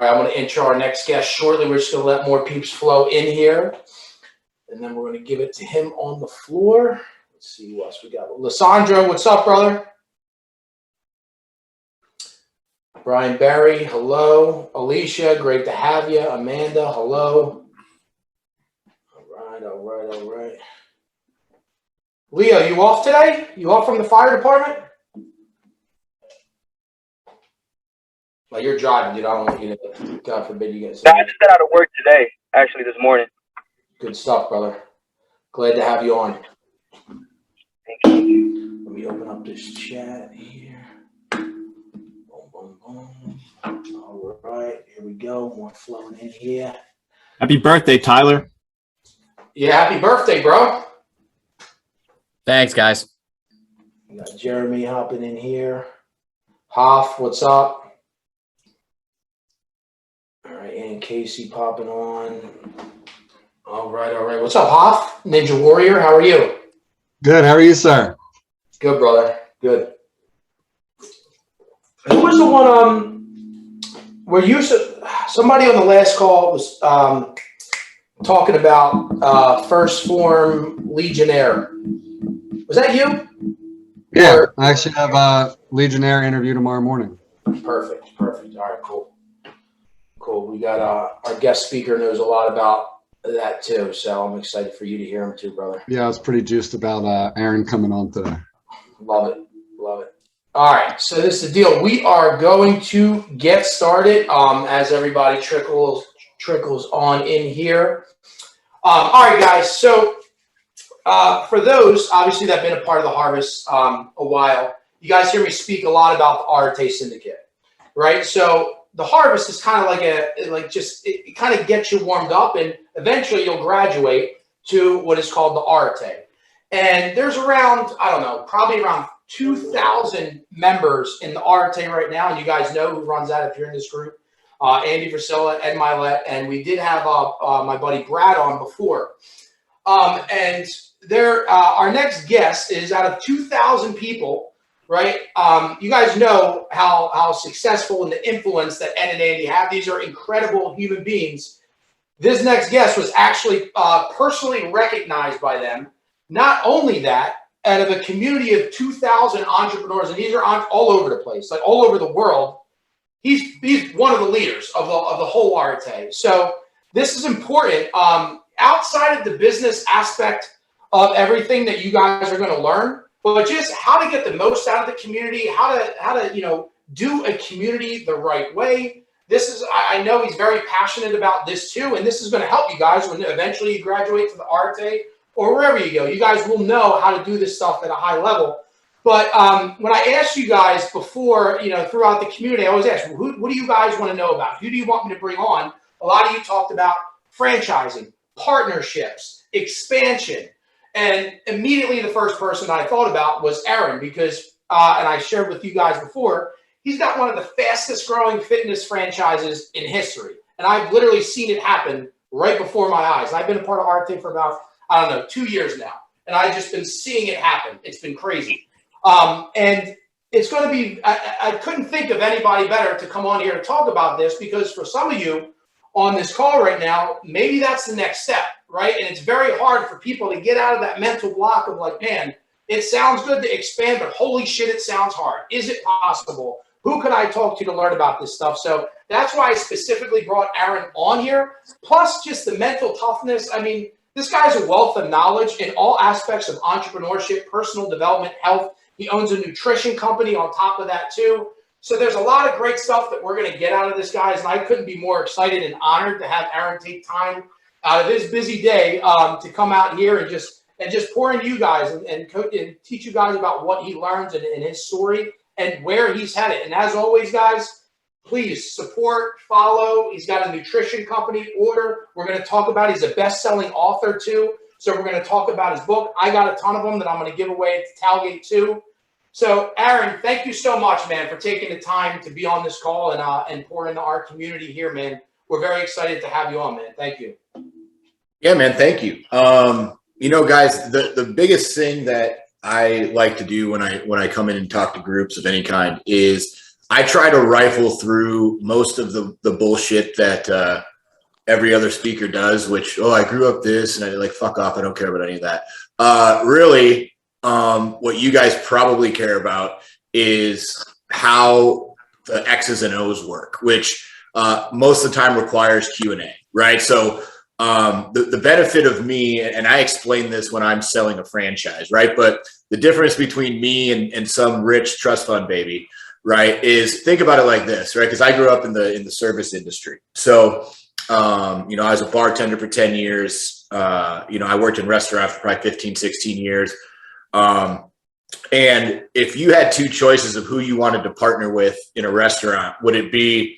right, I'm going to intro our next guest shortly. We're just going to let more peeps flow in here. And then we're going to give it to him on the floor. Let's see who else we got. Lysandro, what's up, brother? Brian Barry, hello. Alicia, great to have you. Amanda, hello. All right. Leo, you off today? You off from the fire department? Well, you're driving, dude. I don't want you to, God forbid you get. No, I just got out of work today, actually, this morning. Good stuff, brother. Glad to have you on. Thank you. Let me open up this chat here. Boom, boom, boom. All right, here we go. More flowing in here. Happy birthday, Tyler. Yeah, happy birthday, bro. Thanks, guys. We got Jeremy hopping in here. Hoff, what's up? All right, and Casey popping on. All right. What's up, Hoff? Ninja Warrior, how are you? Good. How are you, sir? Good, brother. Good. Who was the one? Where you somebody on the last call was talking about First Form Legionnaire. Was that you? Yeah, I actually have a Legionnaire interview tomorrow morning. Perfect. All right, cool. We got our guest speaker knows a lot about that too, so I'm excited for you to hear him too, brother. Yeah, I was pretty juiced about Aaron coming on today. Love it. All right, so this is the deal. We are going to get started as everybody trickles on in here. All right, guys. So for those, obviously, that have been a part of the Harvest a while, you guys hear me speak a lot about the Arte Syndicate, right? So the Harvest is kind of it kind of gets you warmed up, and eventually you'll graduate to what is called the Arte. And there's around, I don't know, probably around 2,000 members in the Arte right now. And you guys know who runs that if you're in this group. Andy Priscilla, Ed Milet, and we did have my buddy Brad on before. And our next guest is out of 2,000 people, right? You guys know how successful and the influence that Ed and Andy have. These are incredible human beings. This next guest was actually personally recognized by them. Not only that, out of a community of 2,000 entrepreneurs, and these are all over the place, like all over the world, he's one of the leaders of the whole Arte. So this is important. Outside of the business aspect of everything that you guys are going to learn, but just how to get the most out of the community, how to do a community the right way. I know he's very passionate about this too, and this is going to help you guys when eventually you graduate to the Arte or wherever you go. You guys will know how to do this stuff at a high level. But when I asked you guys before, throughout the community, I always ask, what do you guys want to know about? Who do you want me to bring on? A lot of you talked about franchising, partnerships, expansion. And immediately the first person I thought about was Aaron because, and I shared with you guys before, he's got one of the fastest growing fitness franchises in history. And I've literally seen it happen right before my eyes. And I've been a part of Arte for about, 2 years now. And I've just been seeing it happen. It's been crazy. And it's going to be, I couldn't think of anybody better to come on here to talk about this because for some of you on this call right now, maybe that's the next step, right? And it's very hard for people to get out of that mental block of like, man, it sounds good to expand, but holy shit, it sounds hard. Is it possible? Who could I talk to learn about this stuff? So that's why I specifically brought Aaron on here. Plus just the mental toughness. I mean, this guy's a wealth of knowledge in all aspects of entrepreneurship, personal development, health. He owns a nutrition company on top of that too. So there's a lot of great stuff that we're going to get out of this, guys. And I couldn't be more excited and honored to have Aaron take time out of his busy day to come out here and just pour into you guys and teach you guys about what he learns and his story and where he's headed. And as always, guys, please support, follow. He's got a nutrition company, Order. We're going to talk about, he's a best-selling author too. So we're going to talk about his book. I got a ton of them that I'm going to give away to Talgate too. So Aaron, thank you so much, man, for taking the time to be on this call and pour into our community here, man. We're very excited to have you on, man. Thank you. Yeah, man. Thank you. Guys, the biggest thing that I like to do when I come in and talk to groups of any kind is I try to rifle through most of the bullshit that every other speaker does, which, oh, I grew up this, and I like, fuck off, I don't care about any of that. Really, what you guys probably care about is how the X's and O's work, which most of the time requires Q&A, right? So the benefit of me, and I explain this when I'm selling a franchise, right? But the difference between me and some rich trust fund baby, right, is think about it like this, right? Because I grew up in the service industry. So, I was a bartender for 10 years. I worked in restaurants for probably 15, 16 years. And if you had two choices of who you wanted to partner with in a restaurant, would it be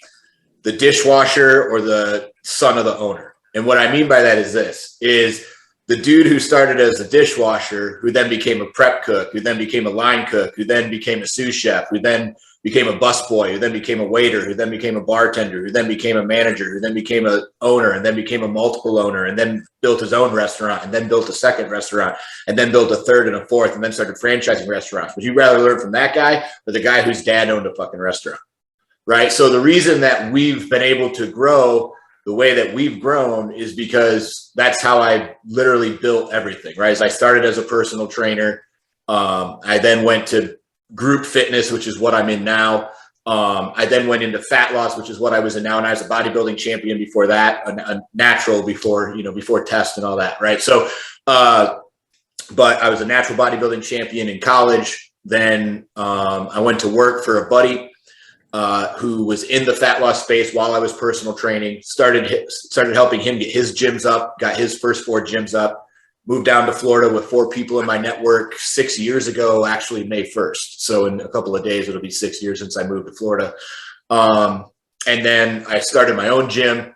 the dishwasher or the son of the owner? And what I mean by that is the dude who started as a dishwasher, who then became a prep cook, who then became a line cook, who then became a sous chef, who then became a busboy, who then became a waiter, who then became a bartender, who then became a manager, who then became an owner, and then became a multiple owner, and then built his own restaurant, and then built a second restaurant, and then built a third and a fourth, and then started franchising restaurants. Would you rather learn from that guy or the guy whose dad owned a fucking restaurant? Right? So the reason that we've been able to grow the way that we've grown is because that's how I literally built everything, right? As I started as a personal trainer. I then went to group fitness, which is what I'm in now. I then went into fat loss, which is what I was in now. And I was a bodybuilding champion before that, a natural before test and all that. Right. So, but I was a natural bodybuilding champion in college. Then, I went to work for a buddy, who was in the fat loss space while I was personal training, started helping him get his gyms up, got his first 4 gyms up, moved down to Florida with 4 people in my network 6 years ago, actually May 1st. So in a couple of days, it'll be 6 years since I moved to Florida. And then I started my own gym.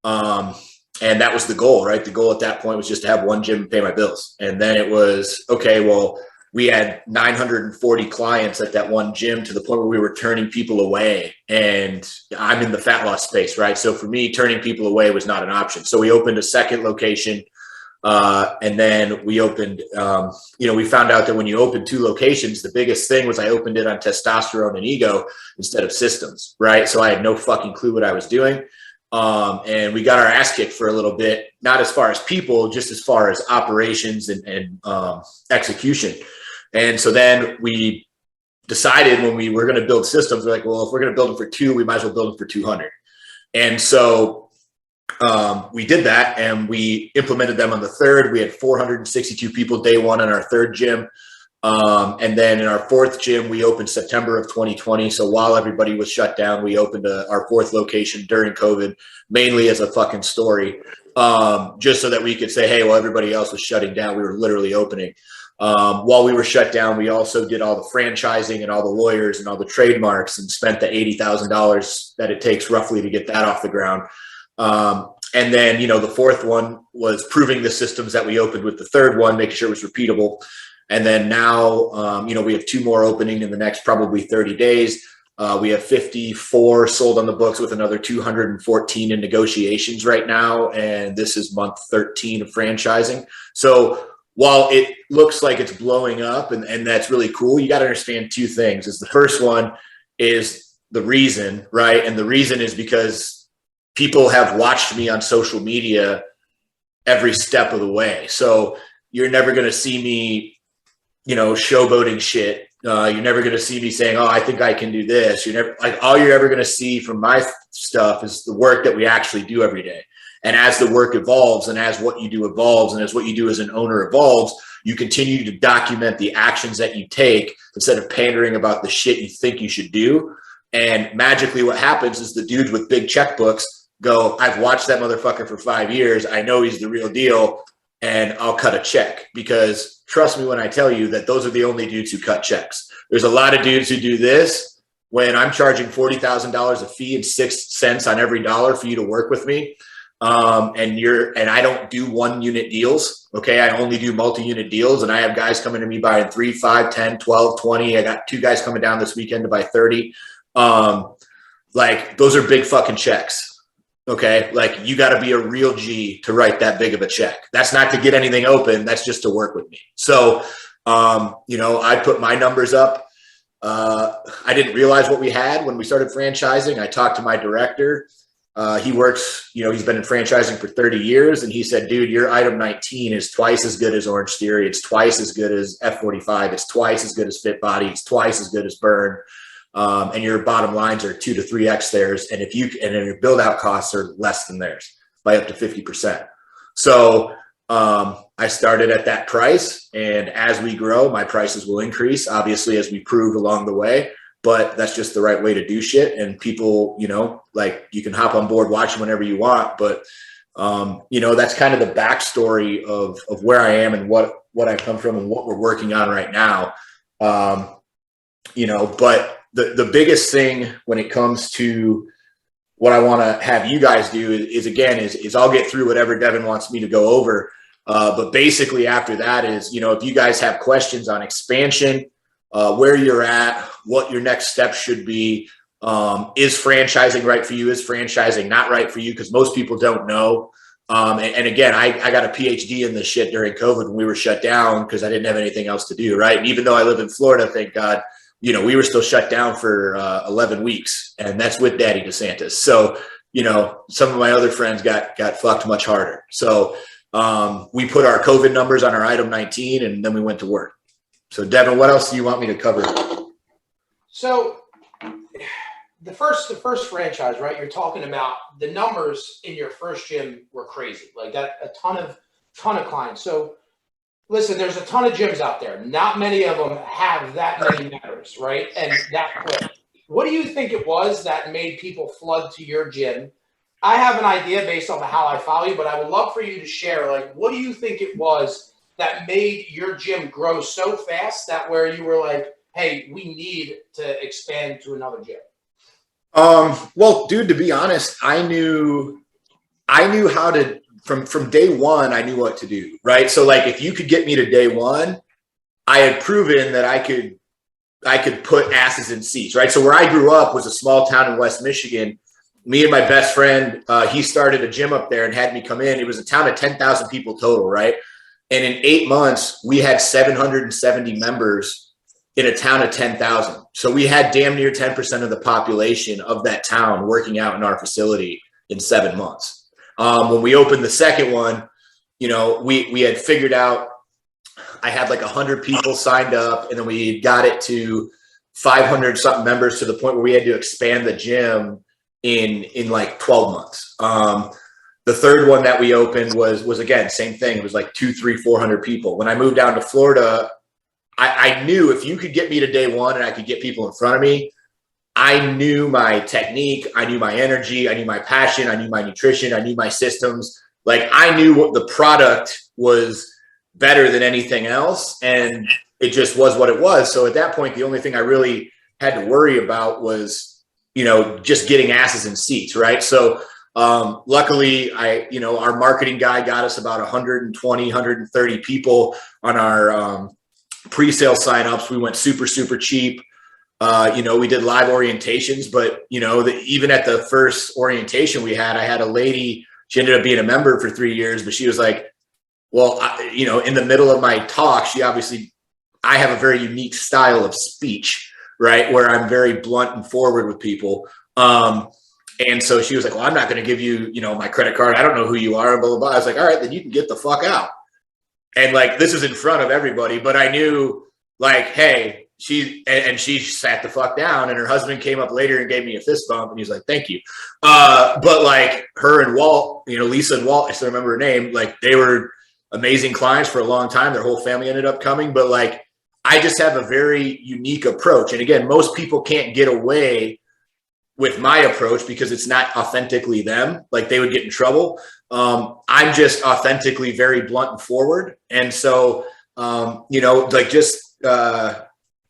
And that was the goal, right? The goal at that point was just to have one gym and pay my bills. And then it was, okay, well, we had 940 clients at that one gym to the point where we were turning people away. And I'm in the fat loss space, right? So for me, turning people away was not an option. So we opened a second location. And then we opened, we found out that when you open 2 locations, the biggest thing was I opened it on testosterone and ego instead of systems, right? So I had no fucking clue what I was doing. And we got our ass kicked for a little bit, not as far as people, just as far as operations and execution. And so then we decided when we were going to build systems, we're like, well, if we're going to build them for 2, we might as well build them for 200. And so we did that and we implemented them on the 3rd. We had 462 people day 1 in our 3rd gym. And then in our 4th gym, we opened September of 2020. So while everybody was shut down, we opened our 4th location during COVID, mainly as a fucking story, just so that we could say, hey, well, everybody else was shutting down. We were literally opening. While we were shut down, we also did all the franchising and all the lawyers and all the trademarks and spent the $80,000 that it takes roughly to get that off the ground. And then, the 4th one was proving the systems that we opened with the 3rd one, making sure it was repeatable. And then now, we have 2 more opening in the next probably 30 days. We have 54 sold on the books with another 214 in negotiations right now. And this is month 13 of franchising. So while it looks like it's blowing up and that's really cool, you got to understand 2 things. The first one is the reason, right? And the reason is because people have watched me on social media every step of the way. So you're never going to see me, showboating shit. You're never going to see me saying, oh, I think I can do this. All you're ever going to see from my stuff is the work that we actually do every day. And as the work evolves and as what you do evolves and as what you do as an owner evolves, you continue to document the actions that you take instead of pandering about the shit you think you should do. And magically what happens is the dudes with big checkbooks go, I've watched that motherfucker for 5 years. I know he's the real deal and I'll cut a check, because trust me when I tell you that those are the only dudes who cut checks. There's a lot of dudes who do this when I'm charging $40,000 a fee and 6 cents on every dollar for you to work with me. And I don't do 1-unit deals. Okay. I only do multi-unit deals, and I have guys coming to me buying 3, 5, 10, 12, 20. I got 2 guys coming down this weekend to buy 30. Those are big fucking checks. Okay. You got to be a real G to write that big of a check. That's not to get anything open. That's just to work with me. So, I put my numbers up. I didn't realize what we had when we started franchising. I talked to my director. He works, he's been in franchising for 30 years. And he said, dude, your item 19 is twice as good as Orange Theory. It's twice as good as F45. It's twice as good as Fit Body. It's twice as good as Burn. And your bottom lines are 2 to 3x theirs. And your build out costs are less than theirs by up to 50%. So I started at that price. And as we grow, my prices will increase, obviously, as we proved along the way. But that's just the right way to do shit. And people, like you can hop on board, watch them whenever you want. But, that's kind of the backstory of where I am and what I've come from and what we're working on right now. But the biggest thing when it comes to what I want to have you guys do is I'll get through whatever Devin wants me to go over. But basically after that is, if you guys have questions on expansion, where you're at, what your next step should be. Is franchising right for you? Is franchising not right for you? Because most people don't know. And again, I got a PhD in this shit during COVID when we were shut down because I didn't have anything else to do, right? And even though I live in Florida, thank God, we were still shut down for 11 weeks, and that's with Daddy DeSantis. So, some of my other friends got fucked much harder. So we put our COVID numbers on our item 19, and then we went to work. So Devin, what else do you want me to cover? So the first franchise, right? You're talking about the numbers in your first gym were crazy. Like that, a ton of clients. So listen, there's a ton of gyms out there. Not many of them have that many members, right? And that quick. What do you think it was that made people flood to your gym? I have an idea based off of how I follow you, but I would love for you to share, like, what do you think it was that made your gym grow so fast that where you were like, hey, we need to expand to another gym? Well, dude, to be honest, I knew how to, from day one, I knew what to do, right? So like, if you could get me to day one, I had proven that I could put asses in seats, right? So where I grew up was a small town in West Michigan. Me and my best friend, he started a gym up there and had me come in. It was a town of 10,000 people total, right? And in 8 months, we had 770 members in a town of 10,000. So we had damn near 10% of the population of that town working out in our facility in 7 months. When we opened the second one, we had figured out, I had like 100 people signed up, and then we got it to 500 something members to the point where we had to expand the gym in like 12 months. The third one that we opened was again, same thing. It was like 200, 300, 400 people. When I moved down to Florida, I knew if you could get me to day one and I could get people in front of me, I knew my technique, I knew my energy, I knew my passion, I knew my nutrition, I knew my systems. Like I knew what the product was better than anything else. And it just was what it was. So at that point, the only thing I really had to worry about was, just getting asses in seats. Right. So luckily our marketing guy got us about 120, 130 people on our pre-sale signups. We went super, super cheap. We did live orientations, but even at the first orientation we had, I had a lady, she ended up being a member for 3 years, but she was like, well, in the middle of my talk, I have a very unique style of speech, right? Where I'm very blunt and forward with people. And so she was like, well, I'm not going to give you, my credit card. I don't know who you are, blah, blah, blah. I was like, all right, then you can get the fuck out. And like, this is in front of everybody, but I knew like, hey, she sat the fuck down, and her husband came up later and gave me a fist bump, and he's like, thank you. But like her and Walt, Lisa and Walt, I still remember her name. Like they were amazing clients for a long time. Their whole family ended up coming, but like, I just have a very unique approach. And again, most people can't get away with my approach because it's not authentically them. Like they would get in trouble. I'm just authentically very blunt and forward. And so,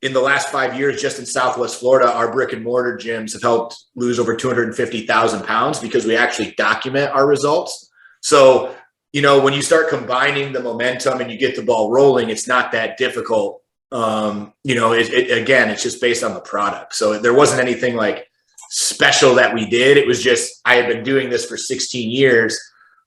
in the last 5 years, just in Southwest Florida, our brick and mortar gyms have helped lose over 250,000 pounds because we actually document our results. So, when you start combining the momentum and you get the ball rolling, it's not that difficult. Again, it's just based on the product. So there wasn't anything like special that we did. It was just, I had been doing this for 16 years.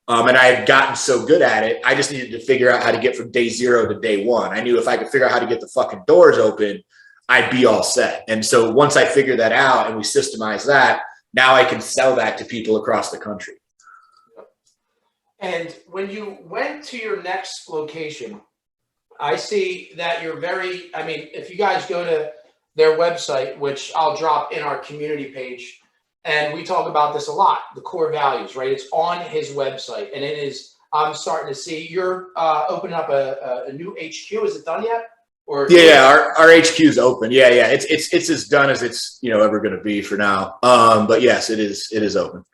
And I had gotten so good at it. I just needed to figure out how to get from day 0 to day 1. I knew if I could figure out how to get the fucking doors open, I'd be all set. And so once I figure that out and we systemize that, now I can sell that to people across the country. And when you went to your next location, I see that you're very, I mean, if you guys go to their website, which I'll drop in our community page, and we talk about this a lot, the core values, right? It's on his website, and it is, I'm starting to see you're opening up a new HQ. Is it done yet? Or Yeah, our HQ is open. Yeah. It's as done as it's, ever going to be for now. But yes, it is open.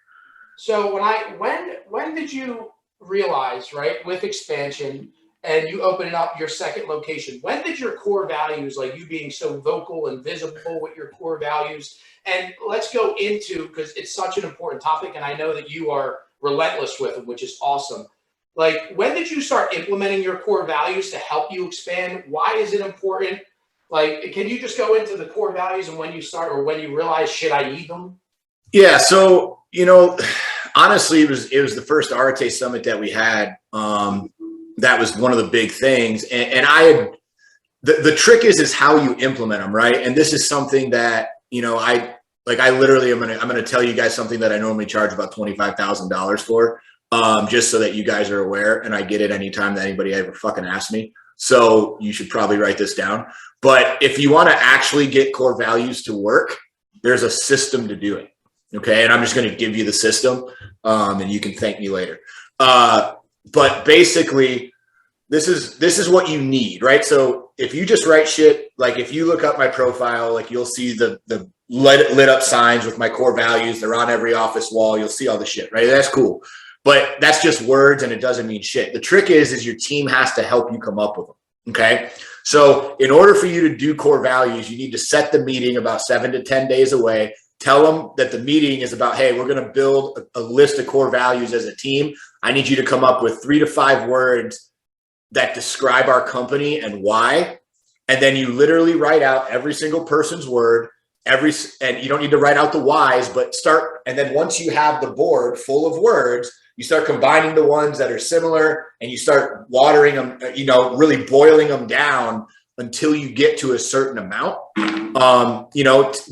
So when did you realize, right, with expansion and you opening up your second location, when did your core values, like you being so vocal and visible with your core values, and let's go into, because it's such an important topic and I know that you are relentless with them, which is awesome. Like, when did you start implementing your core values to help you expand? Why is it important? Like, can you just go into the core values and when you start, or when you realize, shit, I need them? Yeah. So, honestly, it was the first Arate Summit that we had. That was one of the big things. And the trick is how you implement them, right? And this is something that, I literally, I'm going to tell you guys something that I normally charge about $25,000 for. Just so that you guys are aware, and I get it anytime that anybody ever fucking asks me. So you should probably write this down. But if you want to actually get core values to work, there's a system to do it. Okay. And I'm just going to give you the system, and you can thank me later. But basically this is what you need, right? So if you just write shit, like if you look up my profile, like you'll see the lit up signs with my core values. They're on every office wall. You'll see all the shit, right? That's cool. But that's just words and it doesn't mean shit. The trick is your team has to help you come up with them. Okay. So in order for you to do core values, you need to set the meeting about 7 to 10 days away. Tell them that the meeting is about, hey, we're going to build a list of core values as a team. I need you to come up with 3 to 5 words that describe our company and why. And then you literally write out every single person's word, and you don't need to write out the whys, but start. And then once you have the board full of words, you start combining the ones that are similar and you start watering them, really boiling them down until you get to a certain amount.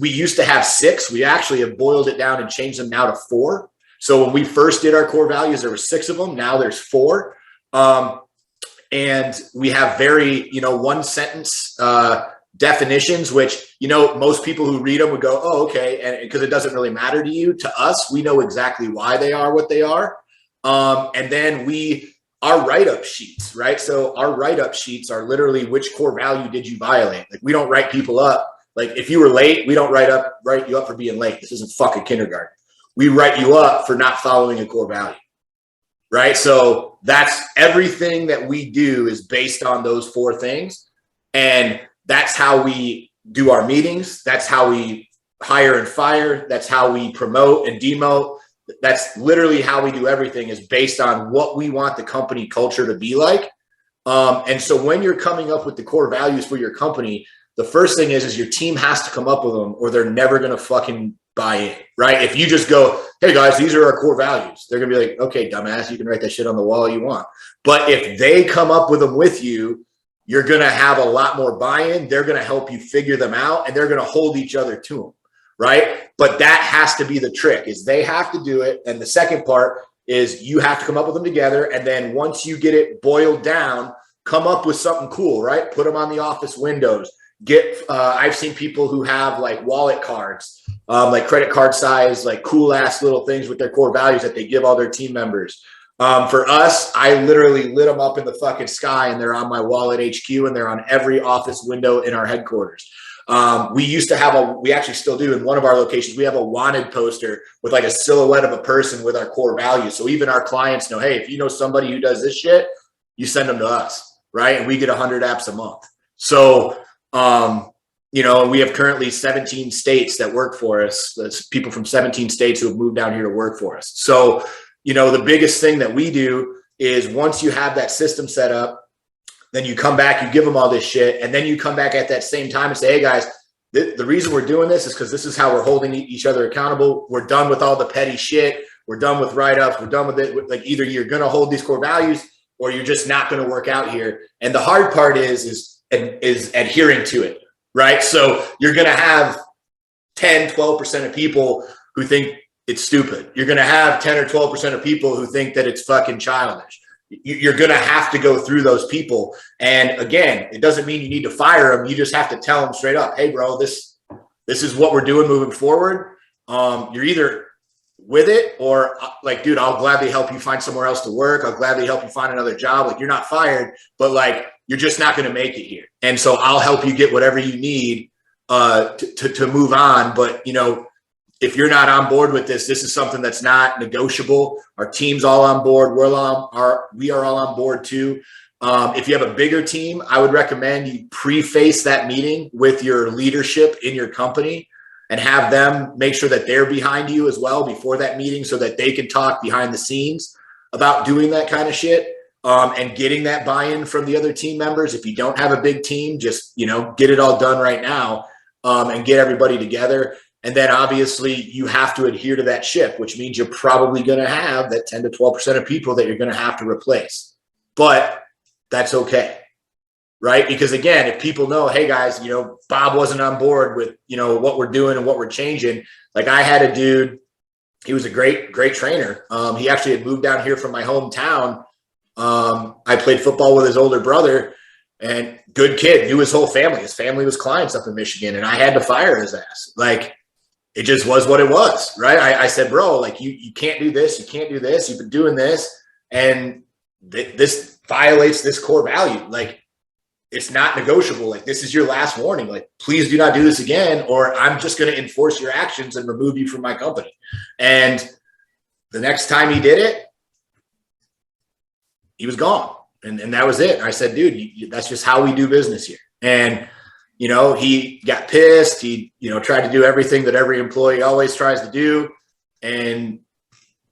We used to have 6. We actually have boiled it down and changed them now to 4. So when we first did our core values, there were 6 of them. Now there's 4. And we have very, one sentence definitions, which, most people who read them would go, oh, okay. And because it doesn't really matter to you. To us, we know exactly why they are what they are. And then our write-up sheets, right? So our write-up sheets are literally which core value did you violate? Like, we don't write people up. Like, if you were late, we don't write you up for being late. This isn't fucking kindergarten. We write you up for not following a core value, right? So that's everything that we do is based on those 4 things. And that's how we do our meetings. That's how we hire and fire. That's how we promote and demote. That's literally how we do everything, is based on what we want the company culture to be like. And so when you're coming up with the core values for your company, the first thing is your team has to come up with them, or they're never going to fucking buy in, right? If you just go, hey guys, these are our core values, they're going to be like, okay, dumbass, you can write that shit on the wall you want. But if they come up with them with you, you're going to have a lot more buy-in. They're going to help you figure them out, and they're going to hold each other to them. Right. But that has to be the trick, is they have to do it. And the second part is you have to come up with them together. And then once you get it boiled down, come up with something cool, right? Put them on the office windows. I've seen people who have like wallet cards, like credit card size, like cool ass little things with their core values that they give all their team members. For us, I literally lit them up in the fucking sky, and they're on my wallet HQ, and they're on every office window in our headquarters. We used to have we actually still do in one of our locations, we have a wanted poster with like a silhouette of a person with our core values. So even our clients know, hey, if you know somebody who does this shit, you send them to us, right? And we get 100 apps a month. So, we have currently 17 states that work for us. That's people from 17 states who have moved down here to work for us. So, the biggest thing that we do is once you have that system set up, then you come back, you give them all this shit, and then you come back at that same time and say, hey guys, the reason we're doing this is because this is how we're holding each other accountable. We're done with all the petty shit. We're done with write-ups. We're done with it. Like, either you're going to hold these core values or you're just not going to work out here. And the hard part is adhering to it. right? So you're going to have 10, 12% of people who think it's stupid. You're going to have 10 or 12% of people who think that it's fucking childish. You're going to have to go through those people. And again, it doesn't mean you need to fire them. You just have to tell them straight up, hey, bro, this is what we're doing moving forward. You're either with it or like, dude, I'll gladly help you find somewhere else to work. I'll gladly help you find another job. Like, you're not fired, but like, you're just not going to make it here. And so I'll help you get whatever you need to move on. But, you know, if you're not on board with this, this is something that's not negotiable. Our team's all on board. We are all on board too. If you have a bigger team, I would recommend you preface that meeting with your leadership in your company and have them make sure that they're behind you as well before that meeting so that they can talk behind the scenes about doing that kind of shit and getting that buy-in from the other team members. If you don't have a big team, just, you know, get it all done right now and get everybody together. And then obviously you have to adhere to that ship, which means you're probably going to have that 10 to 12% of people that you're going to have to replace. But that's okay, right? Because again, if people know, hey guys, you know, Bob wasn't on board with, you know, what we're doing and what we're changing. Like I had a dude, he was a great trainer. He actually had moved down here from my hometown. I played football with his older brother. And good kid, knew his whole family. His family was clients up in Michigan, and I had to fire his ass. Like, it just was what it was, right? I said, bro, like you can't do this. You can't do this. You've been doing this. And this violates this core value. Like, it's not negotiable. Like, this is your last warning. Like, please do not do this again, or I'm just going to enforce your actions and remove you from my company. And the next time he did it, he was gone. And that was it. And I said, dude, that's just how we do business here. And, you know, he got pissed. He, you know, tried to do everything that every employee always tries to do. And,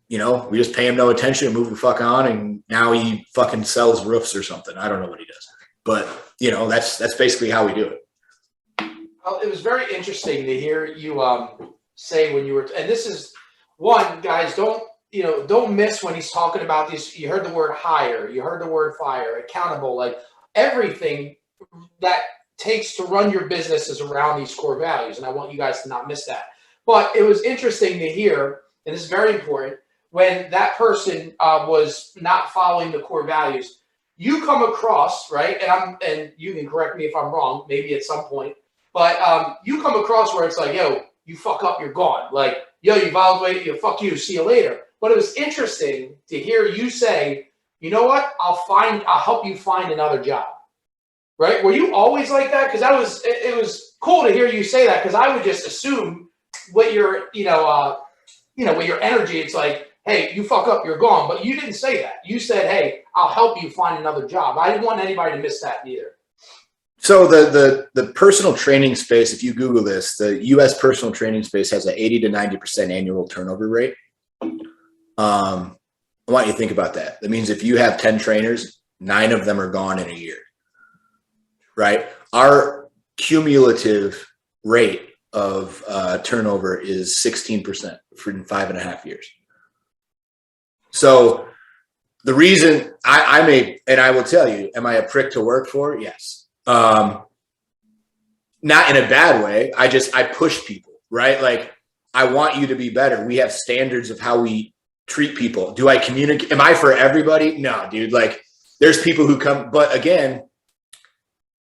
you know, we just pay him no attention and move the fuck on. And now he fucking sells roofs or something. I don't know what he does. But, you know, that's basically how we do it. Well, it was very interesting to hear you say when you were, and this is one, guys, don't miss when he's talking about this. You heard the word hire, you heard the word fire, accountable, like everything that takes to run your business is around these core values. And I want you guys to not miss that. But it was interesting to hear, and this is very important, when that person was not following the core values, you come across, right? And you can correct me if I'm wrong, maybe at some point, but you come across where it's like, yo, you fuck up, you're gone. Like, yo, you violated, you fuck you, see you later. But it was interesting to hear you say, you know what? I'll help you find another job. Right? Were you always like that? Because it was cool to hear you say that, because I would just assume with your, with your energy, it's like, hey, you fuck up, you're gone. But you didn't say that. You said, hey, I'll help you find another job. I didn't want anybody to miss that either. So the personal training space, if you Google this, the U.S. personal training space has an 80 to 90% annual turnover rate. I want you to think about that. That means if you have 10 trainers, 9 of them are gone in a year, right? Our cumulative rate of turnover is 16% for 5.5 years. So the reason and I will tell you, am I a prick to work for? Yes. Not in a bad way. I push people, right? Like, I want you to be better. We have standards of how we treat people. Do I communicate? Am I for everybody? No, dude. Like, there's people who come, but again,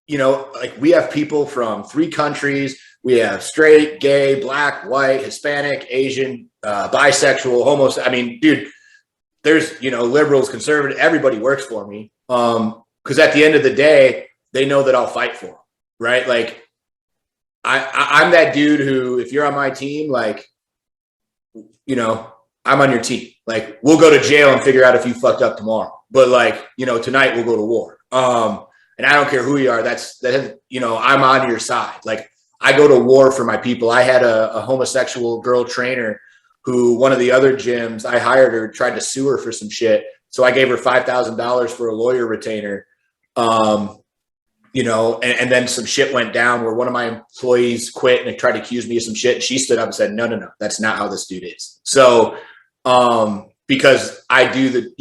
like, we have people from 3 countries. We have straight, gay, black, white, Hispanic, Asian, bisexual, homosexual. I mean, dude, there's, liberals, conservative, everybody works for me. Because at the end of the day, they know that I'll fight for them, right? Like, I'm that dude who, if you're on my team, like, I'm on your team. Like, we'll go to jail and figure out if you fucked up tomorrow. But like, tonight we'll go to war. And I don't care who you are. I'm on your side. Like, I go to war for my people. I had a homosexual girl trainer who, one of the other gyms, I hired her, tried to sue her for some shit. So I gave her $5,000 for a lawyer retainer. And then some shit went down where one of my employees quit and tried to accuse me of some shit. And she stood up and said, no, that's not how this dude is. So, because I do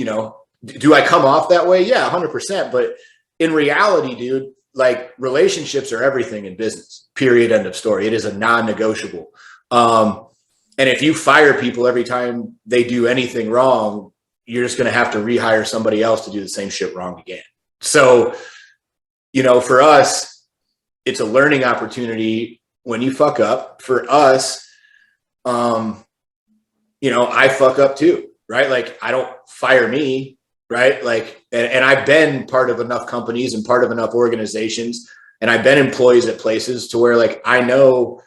do I come off that way? Yeah, 100%. But in reality, dude, like relationships are everything in business, period, end of story. It is a non-negotiable. And if you fire people every time they do anything wrong, you're just going to have to rehire somebody else to do the same shit wrong again. So, you know, for us, it's a learning opportunity when you fuck up. For us, you know, I fuck up too, right? Like, I don't fire me, right? Like, and I've been part of enough companies and part of enough organizations, and I've been employees at places to where, like, I know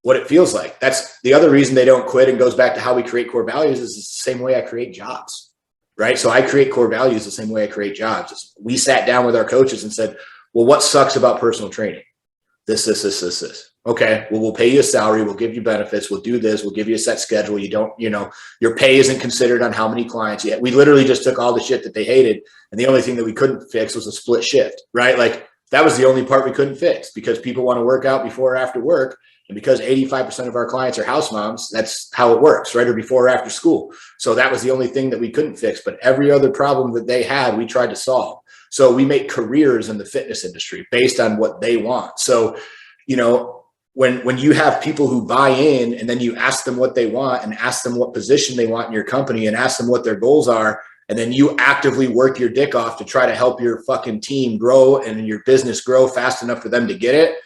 what it feels like. That's the other reason they don't quit, and goes back to how we create core values, is the same way I create jobs, right? So I create core values the same way I create jobs. We sat down with our coaches and said, well, what sucks about personal training? This. Okay, well, we'll pay you a salary. We'll give you benefits. We'll do this. We'll give you a set schedule. You don't, you know, your pay isn't considered on how many clients you have. We literally just took all the shit that they hated, and the only thing that we couldn't fix was a split shift, right? Like, that was the only part we couldn't fix, because people want to work out before or after work. And because 85% of our clients are house moms, that's how it works, right? Or before or after school. So that was the only thing that we couldn't fix. But every other problem that they had, we tried to solve. So we make careers in the fitness industry based on what they want. So, you know, when you have people who buy in, and then you ask them what they want, and ask them what position they want in your company, and ask them what their goals are, and then you actively work your dick off to try to help your fucking team grow and your business grow fast enough for them to get it,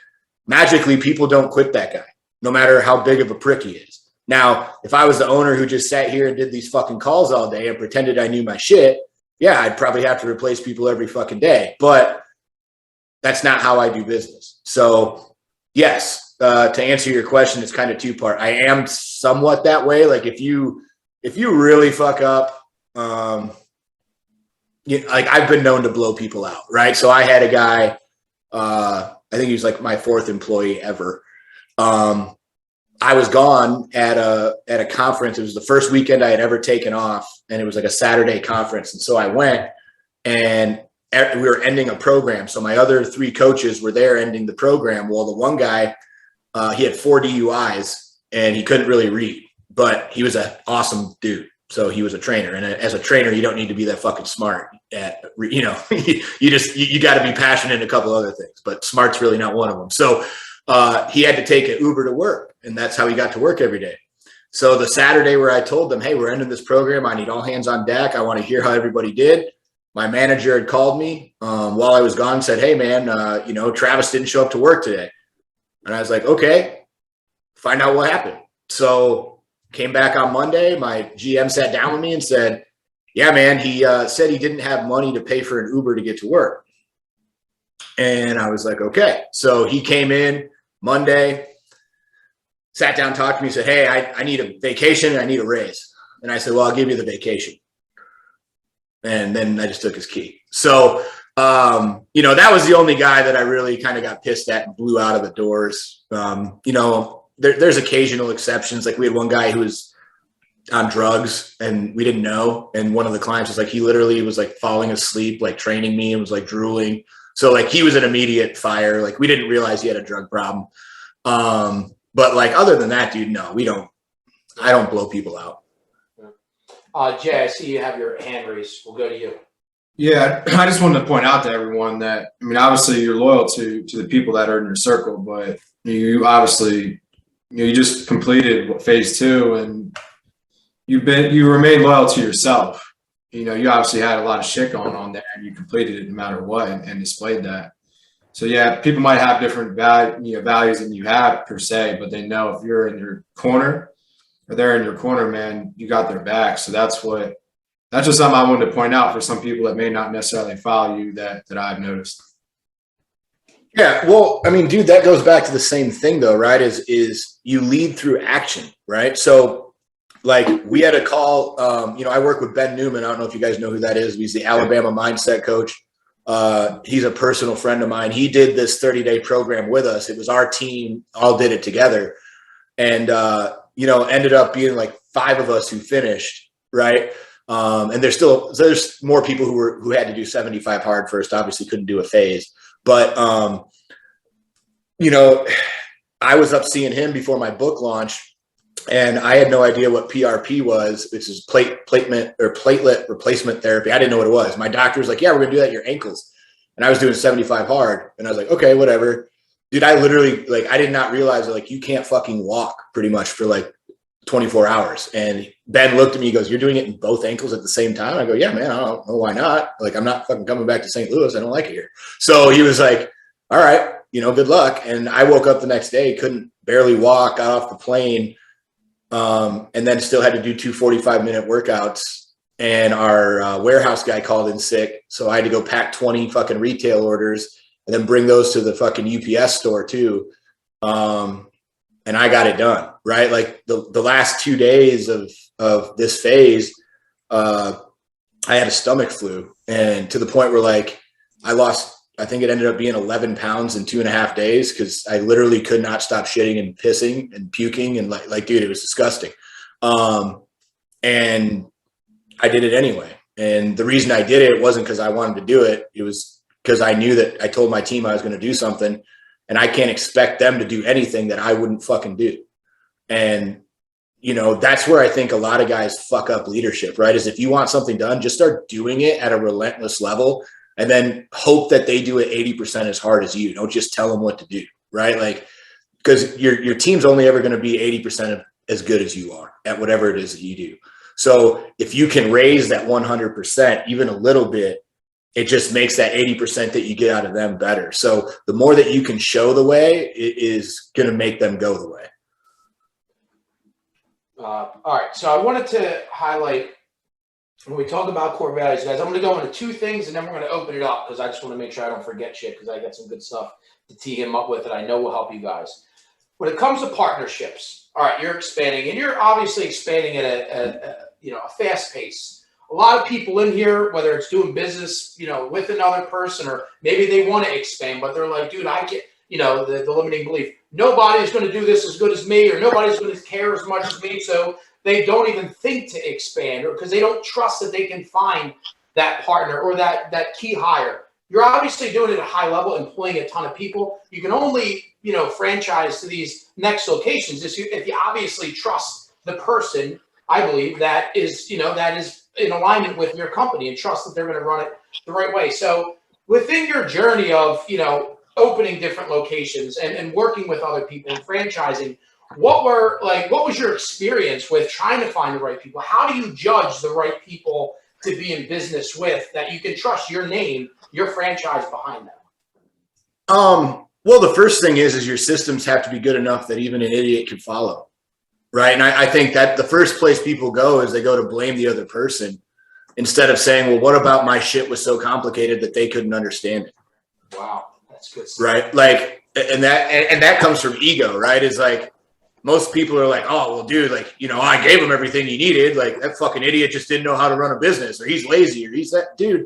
magically people don't quit that guy, no matter how big of a prick he is. Now, if I was the owner who just sat here and did these fucking calls all day and pretended I knew my shit, yeah, I'd probably have to replace people every fucking day. But that's not how I do business. So yes, to answer your question, it's kind of two-part. I am somewhat that way. Like, if you really fuck up, like, I've been known to blow people out, right? So I had a guy, I think he was like my fourth employee ever. I was gone at a conference. It was the first weekend I had ever taken off, and it was like a Saturday conference. And so I went, and we were ending a program. So my other three coaches were there ending the program. Well, the one guy, he had 4 DUIs, and he couldn't really read, but he was an awesome dude. So he was a trainer, and as a trainer, you don't need to be that fucking smart at, you know, you got to be passionate in a couple other things, but smart's really not one of them. So he had to take an Uber to work, and that's how he got to work every day. So the Saturday where I told them, hey, we're ending this program, I need all hands on deck, I want to hear how everybody did, my manager had called me while I was gone and said, hey man, you know, Travis didn't show up to work today. And I was like, okay, find out what happened. So came back on Monday, my GM sat down with me and said, yeah, man, he said he didn't have money to pay for an Uber to get to work. And I was like, okay. So he came in Monday, sat down, talked to me, said, hey, I need a vacation and I need a raise. And I said, well, I'll give you the vacation. And then I just took his key. So, you know, that was the only guy that I really kind of got pissed at and blew out of the doors. You know, there's occasional exceptions. Like, we had one guy who was on drugs and we didn't know. And one of the clients was like, he literally was like falling asleep, like training me, and was like drooling. So like, he was an immediate fire. Like, we didn't realize he had a drug problem. But like, other than that, dude, no, I don't blow people out. Jay, I see you have your hand raised. We'll go to you. Yeah, I just wanted to point out to everyone that, I mean, obviously you're loyal to the people that are in your circle, but you obviously, you just completed phase 2, and you remain loyal to yourself. You know, you obviously had a lot of shit going on there, and you completed it no matter what, and displayed that. So yeah, people might have different values than you have per se, but they know if you're in your corner, or they're in your corner, man, you got their back. So that's just something I wanted to point out for some people that may not necessarily follow you that I've noticed. Yeah, well, I mean, dude, that goes back to the same thing though, right? Is you lead through action, right? So like, we had a call, you know, I work with Ben Newman. I don't know if you guys know who that is. He's the Alabama mindset coach. He's a personal friend of mine. He did this 30-day program with us. It was our team all did it together. And, you know, ended up being like 5 of us who finished, right? And there's more people who had to do 75 hard first, obviously couldn't do a phase. But, you know, I was up seeing him before my book launch, and I had no idea what PRP was, which is platelet replacement therapy. I didn't know what it was. My doctor was like, yeah, we're going to do that at your ankles. and I was doing 75 hard. And I was like, okay, whatever. Dude, I literally, like, I did not realize that, like, you can't fucking walk pretty much for like 24 hours. And Ben looked at me, he goes, you're doing it in both ankles at the same time? I go, yeah, man, I don't know why not. Like, I'm not fucking coming back to St. Louis. I don't like it here. So he was like, all right, good luck. And I woke up the next day, couldn't barely walk, got off the plane, and then still had to do 2 45-minute workouts. And our warehouse guy called in sick. So I had to go pack 20 fucking retail orders and then bring those to the fucking UPS store too. And I got it done, right? Like the last 2 days of this phase, I had a stomach flu, and to the point where, like, I think it ended up being 11 pounds in 2.5 days, because I literally could not stop shitting and pissing and puking, and like, dude, it was disgusting. And I did it anyway. And the reason I did it wasn't because I wanted to do it. It was because I knew that I told my team I was going to do something, and I can't expect them to do anything that I wouldn't fucking do. And, that's where I think a lot of guys fuck up leadership, right? Is if you want something done, just start doing it at a relentless level, and then hope that they do it 80% as hard as you. Don't just tell them what to do, right? Like, because your team's only ever going to be 80% as good as you are at whatever it is that you do. So if you can raise that 100% even a little bit, it just makes that 80% that you get out of them better. So the more that you can show the way, it is going to make them go the way. All right. So I wanted to highlight, when we talk about core values, guys, I'm going to go into 2 things, and then we're going to open it up, because I just want to make sure I don't forget shit, because I got some good stuff to tee him up with that I know will help you guys. When it comes to partnerships, all right, you're expanding, and you're obviously expanding at a fast pace. A lot of people in here, whether it's doing business, with another person, or maybe they want to expand, but they're like, dude, I get, the limiting belief. Nobody's going to do this as good as me, or nobody's going to care as much as me. So they don't even think to expand, or because they don't trust that they can find that partner or that key hire. You're obviously doing it at a high level, employing a ton of people. You can only, franchise to these next locations if you obviously trust the person, I believe, that is in alignment with your company, and trust that they're going to run it the right way. So within your journey of, opening different locations and working with other people and franchising, what was your experience with trying to find the right people? How do you judge the right people to be in business with, that you can trust your name, your franchise behind them? Well, the first thing is your systems have to be good enough that even an idiot can follow. Right. And I think that the first place people go is they go to blame the other person, instead of saying, well, what about my shit was so complicated that they couldn't understand it? Wow. That's good stuff. Right. Like, and that comes from ego, right? Is like, most people are like, oh, well, dude, like, I gave him everything he needed. Like, that fucking idiot just didn't know how to run a business, or he's lazy, or he's that dude.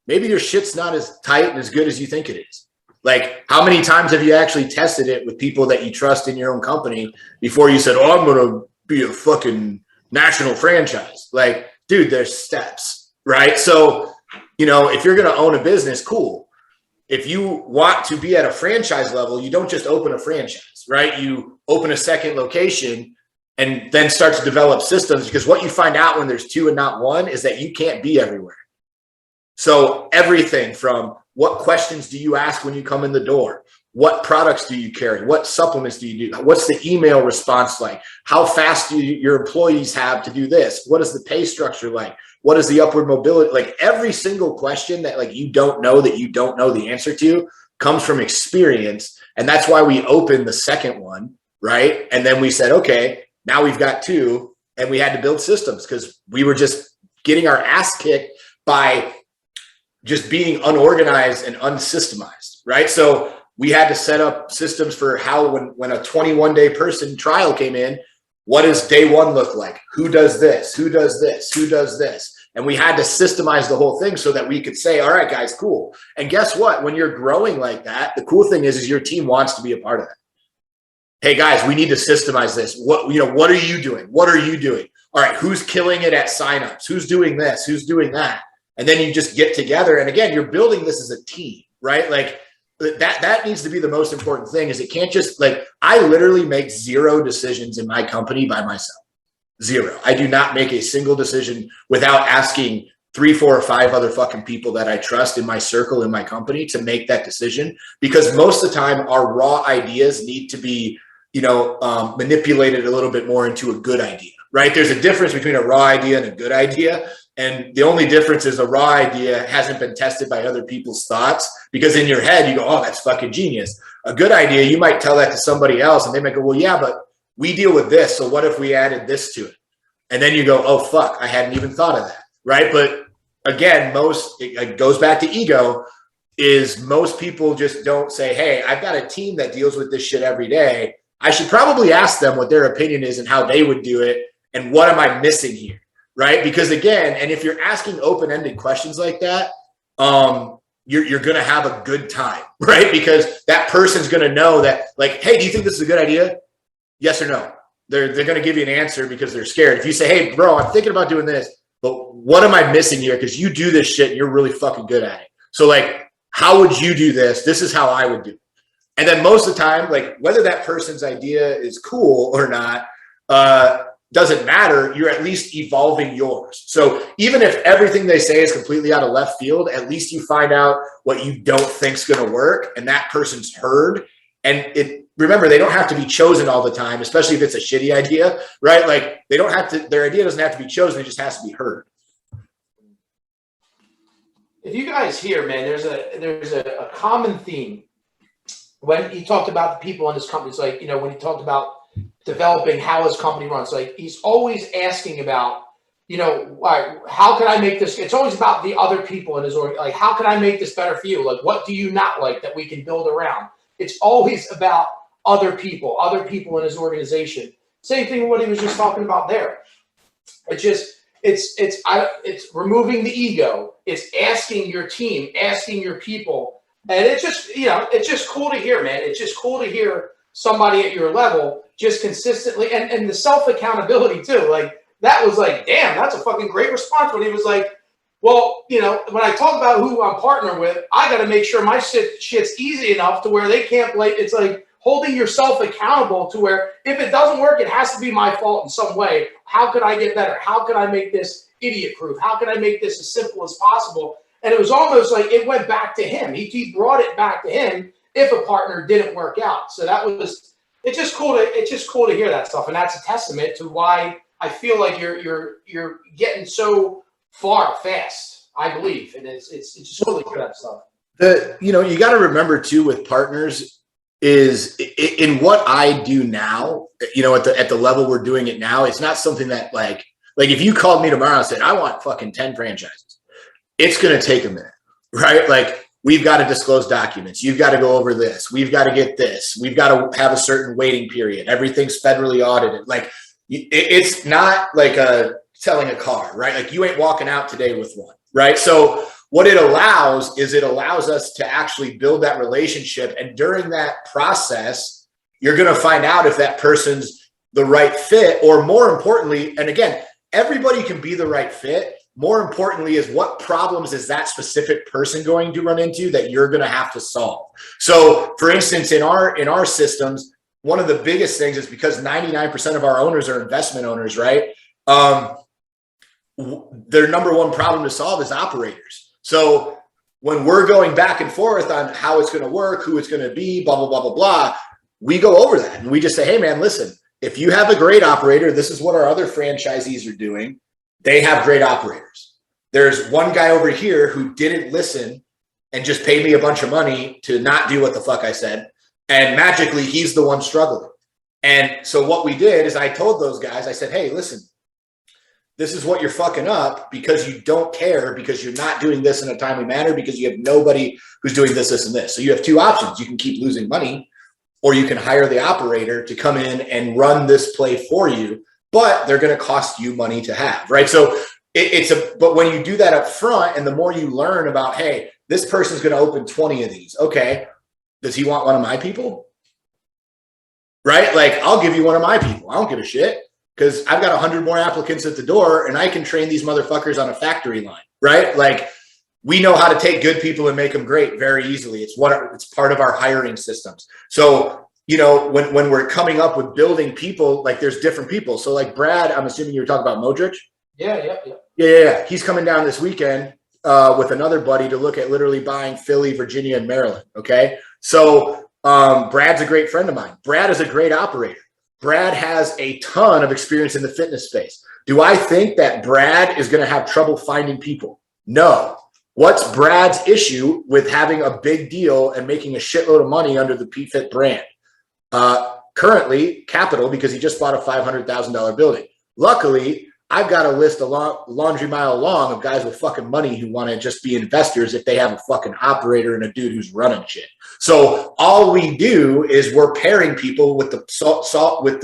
Maybe your shit's not as tight and as good as you think it is. Like, how many times have you actually tested it with people that you trust in your own company before you said, oh, I'm going to be a fucking national franchise? Like, dude, there's steps, right? So, if you're going to own a business, cool. If you want to be at a franchise level, you don't just open a franchise, right? You open a second location and then start to develop systems, because what you find out when there's 2 and not 1 is that you can't be everywhere. So everything from what questions do you ask when you come in the door? What products do you carry? What supplements do you do? What's the email response like? How fast do your employees have to do this? What is the pay structure like? What is the upward mobility? Like, every single question that, like, you don't know the answer to comes from experience. And that's why we opened the second one, right? And then we said, okay, now we've got 2, and we had to build systems, because we were just getting our ass kicked by just being unorganized and unsystemized, right? So we had to set up systems for how, when a 21-day person trial came in, what does day 1 look like? Who does this? Who does this? Who does this? And we had to systemize the whole thing so that we could say, all right, guys, cool. And guess what? When you're growing like that, the cool thing is your team wants to be a part of that. Hey, guys, we need to systemize this. What are you doing? What are you doing? All right, who's killing it at signups? Who's doing this? Who's doing that? And then you just get together. And again, you're building this as a team, right? Like, that needs to be the most important thing. Is it can't just, like, I literally make 0 decisions in my company by myself. 0. I do not make a single decision without asking 3, 4, or 5 other fucking people that I trust in my circle, in my company, to make that decision. Because most of the time our raw ideas need to be, manipulated a little bit more into a good idea, right? There's a difference between a raw idea and a good idea. And the only difference is a raw idea hasn't been tested by other people's thoughts, because in your head you go, oh, that's fucking genius. A good idea, you might tell that to somebody else and they might go, well, yeah, but we deal with this. So what if we added this to it? And then you go, oh, fuck, I hadn't even thought of that, right? But again, it goes back to ego, is most people just don't say, hey, I've got a team that deals with this shit every day. I should probably ask them what their opinion is and how they would do it. And what am I missing here? Right? Because again, and if you're asking open-ended questions like that, you're going to have a good time, right? Because that person's going to know that, like, hey, do you think this is a good idea? Yes or no? They're going to give you an answer because they're scared. If you say, hey, bro, I'm thinking about doing this, but what am I missing here? Because you do this shit and you're really fucking good at it. So like, how would you do this? This is how I would do it. And then most of the time, like, whether that person's idea is cool or not, doesn't matter. You're at least evolving yours. So even if everything they say is completely out of left field, at least you find out what you don't think is going to work, and that person's heard. And remember, they don't have to be chosen all the time, especially if it's a shitty idea, right? Like, they don't have to, their idea doesn't have to be chosen. It just has to be heard. If you guys hear, man, there's a common theme when he talked about the people in his company. It's like, when he talked about developing how his company runs, like, he's always asking about, how can I make this? It's always about the other people in his org. Like, how can I make this better for you? Like, what do you not like that we can build around? It's always about other people in his organization. Same thing with what he was just talking about there. It's removing the ego. It's asking your team, asking your people. And it's just cool to hear, man. It's just cool to hear somebody at your level just consistently, and the self-accountability too. Like, that was like, damn, that's a fucking great response when he was like, well, when I talk about who I'm partnering with, I got to make sure my shit's easy enough to where they can't play. It's like holding yourself accountable to where if it doesn't work, it has to be my fault in some way. How could I get better? How can I make this idiot-proof? How can I make this as simple as possible? And it was almost like it went back to him. He brought it back to him if a partner didn't work out. So it's just cool to hear that stuff. And that's a testament to why I feel like you're getting so far fast, I believe. And it's just really good at stuff. You got to remember too, with partners, is in what I do now, at the level we're doing it now, it's not something that like if you called me tomorrow and said, I want fucking 10 franchises, it's going to take a minute, right? Like, we've got to disclose documents. You've got to go over this. We've got to get this. We've got to have a certain waiting period. Everything's federally audited. Like, it's not like selling a car, right? Like, you ain't walking out today with one, right? So what it allows us to actually build that relationship. And during that process, you're going to find out if that person's the right fit, or more importantly, and again, everybody can be the right fit. More importantly is what problems is that specific person going to run into that you're going to have to solve. So for instance, in our systems, one of the biggest things is because 99% of our owners are investment owners, right? Their number one problem to solve is operators. So when we're going back and forth on how it's going to work, who it's going to be, blah, blah, blah, blah, blah, we go over that and we just say, hey man, listen, if you have a great operator, this is what our other franchisees are doing. They have great operators. There's one guy over here who didn't listen and just paid me a bunch of money to not do what the fuck I said. And magically, he's the one struggling. And so what we did is I told those guys, I said, hey, listen, this is what you're fucking up because you don't care, because you're not doing this in a timely manner, because you have nobody who's doing this, this, and this. So you have two options. You can keep losing money, or you can hire the operator to come in and run this play for you, but they're going to cost you money to have, right? So but when you do that up front, and the more you learn about, hey, this person's going to open 20 of these. Okay. Does he want one of my people? Right? Like, I'll give you one of my people. I don't give a shit, because I've got 100 more applicants at the door and I can train these motherfuckers on a factory line, right? Like, we know how to take good people and make them great very easily. It's part of our hiring systems. So, when we're coming up with building people, like, there's different people. So like Brad, I'm assuming you were talking about Modric. Yeah. Yeah. He's coming down this weekend with another buddy to look at literally buying Philly, Virginia, and Maryland. Okay. So Brad's a great friend of mine. Brad is a great operator. Brad has a ton of experience in the fitness space. Do I think that Brad is going to have trouble finding people? No. What's Brad's issue with having a big deal and making a shitload of money under the PFIT brand? Currently, capital, because he just bought a $500,000 building. Luckily, I've got a list a laundry mile long of guys with fucking money who want to just be investors if they have a fucking operator and a dude who's running shit. So all we do is we're pairing people with the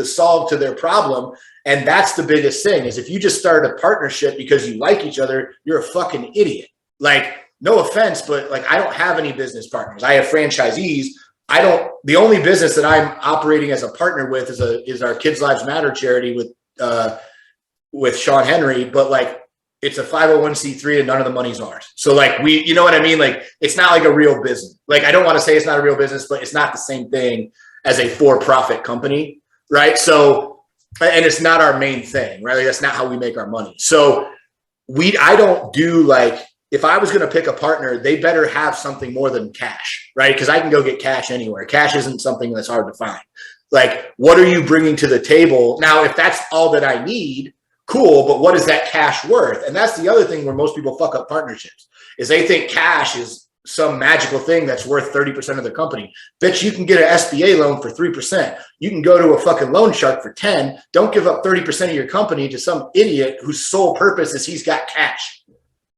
solve to their problem. And that's the biggest thing is if you just start a partnership because you like each other, you're a fucking idiot. Like, no offense, but like, I don't have any business partners. I have franchisees. The only business that I'm operating as a partner with is our Kids Lives Matter charity with Sean Henry, but like it's a 501c3 and none of the money's ours. So like you know what I mean? Like it's not like a real business. Like I don't want to say it's not a real business, but it's not the same thing as a for-profit company, right? So, and it's not our main thing, right? Like, that's not how we make our money. So I don't do like, if I was going to pick a partner, they better have something more than cash, right? Because I can go get cash anywhere. Cash isn't something that's hard to find. Like, what are you bringing to the table? Now, if that's all that I need, cool, but what is that cash worth? And that's the other thing where most people fuck up partnerships is they think cash is some magical thing that's worth 30% of the company. Bitch, you can get an SBA loan for 3%. You can go to a fucking loan shark for 10. Don't give up 30% of your company to some idiot whose sole purpose is he's got cash,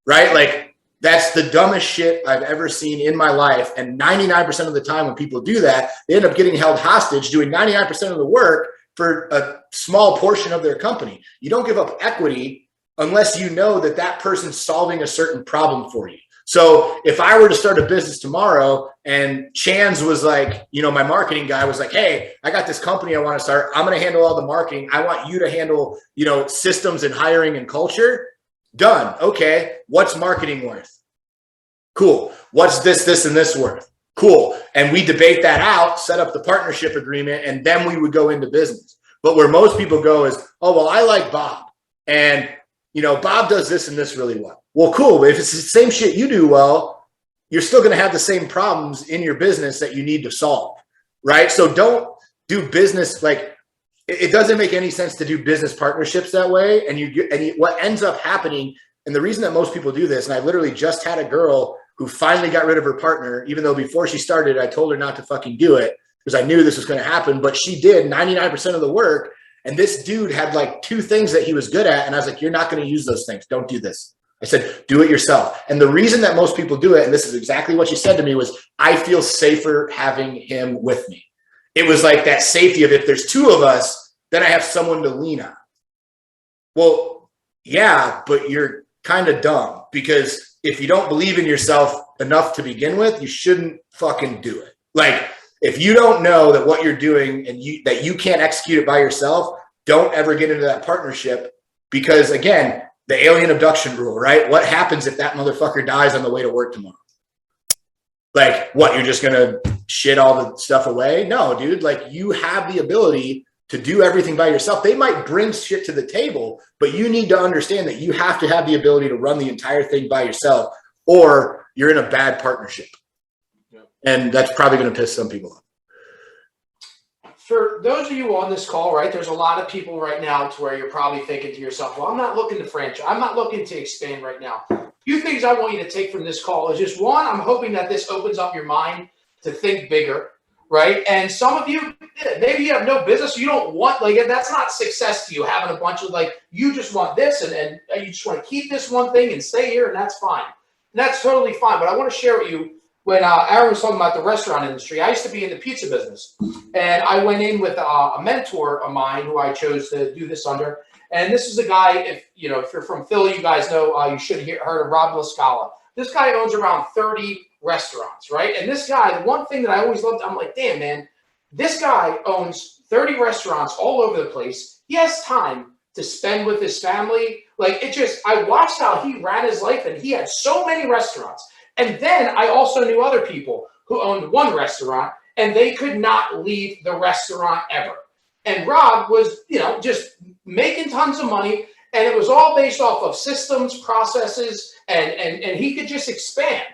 right? Like that's the dumbest shit I've ever seen in my life. And 99% of the time when people do that, they end up getting held hostage doing 99% of the work for a small portion of their company. You don't give up equity unless you know that that person's solving a certain problem for you. So if I were to start a business tomorrow and Chan's was like, you know, my marketing guy was like, hey, I got this company I want to start. I'm going to handle all the marketing. I want you to handle, you know, systems and hiring and culture. Done. Okay. What's marketing worth? Cool. What's this, and this worth? Cool. And we debate that out, set up the partnership agreement, and then we would go into business. But where most people go is, oh, well, I like Bob. And, you know, Bob does this and this really well. Well, cool. But if it's the same shit you do well, you're still going to have the same problems in your business that you need to solve, right? So don't do business like it doesn't make any sense to do business partnerships that way. And what ends up happening, and the reason that most people do this, and I literally just had a girl who finally got rid of her partner, even though before she started, I told her not to fucking do it because I knew this was going to happen, but she did 99% of the work. And this dude had like 2 things that he was good at. And I was like, you're not going to use those things. Don't do this. I said, do it yourself. And the reason that most people do it, and this is exactly what she said to me, was I feel safer having him with me. It was like that safety of if there's 2 of us, then I have someone to lean on. Well, yeah, but you're kind of dumb because if you don't believe in yourself enough to begin with, you shouldn't fucking do it. Like if you don't know that what you're doing and that you can't execute it by yourself, don't ever get into that partnership because again, the alien abduction rule, right? What happens if that motherfucker dies on the way to work tomorrow? Like what, you're just going to shit all the stuff away? No, dude, like you have the ability to do everything by yourself. They might bring shit to the table, but you need to understand that you have to have the ability to run the entire thing by yourself or you're in a bad partnership. Yep. And that's probably going to piss some people off. For those of you on this call, right, there's a lot of people right now to where you're probably thinking to yourself, well, I'm not looking to franchise. I'm not looking to expand right now. A few things I want you to take from this call is just one, I'm hoping that this opens up your mind to think bigger. Right. And some of you, maybe you have no business. You don't want like that's not success to you having a bunch of like you just want this and you just want to keep this one thing and stay here. And that's fine. And that's totally fine. But I want to share with you when Aaron was talking about the restaurant industry. I used to be in the pizza business and I went in with a mentor of mine who I chose to do this under. And this is a guy, if you're from Philly, you guys know you should have heard of Rob LaScala. This guy owns around 30 restaurants, right? And this guy, the one thing that I always loved, I'm like, damn, man, this guy owns 30 restaurants all over the place. He has time to spend with his family. Like I watched how he ran his life and he had so many restaurants. And then I also knew other people who owned one restaurant and they could not leave the restaurant ever. And Rob was, just making tons of money. And it was all based off of systems, processes, and he could just expand.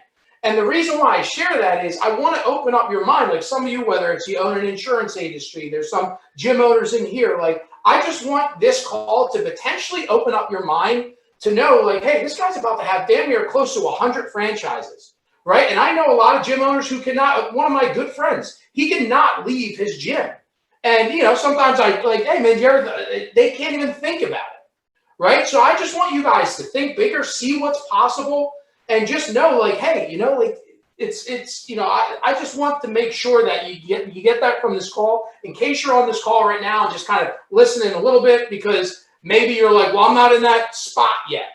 And the reason why I share that is I want to open up your mind. Like some of you, whether it's you own an insurance industry, there's some gym owners in here. Like I just want this call to potentially open up your mind to know like, hey, this guy's about to have damn near close to 100 franchises, right? And I know a lot of gym owners who cannot, one of my good friends, he cannot leave his gym. And, you know, sometimes I like, hey man, they can't even think about it, right? So I just want you guys to think bigger, see what's possible, and just know, like, hey, you know, like it's you know, I just want to make sure that you get that from this call. In case you're on this call right now and just kind of listening a little bit, because maybe you're like, well, I'm not in that spot yet.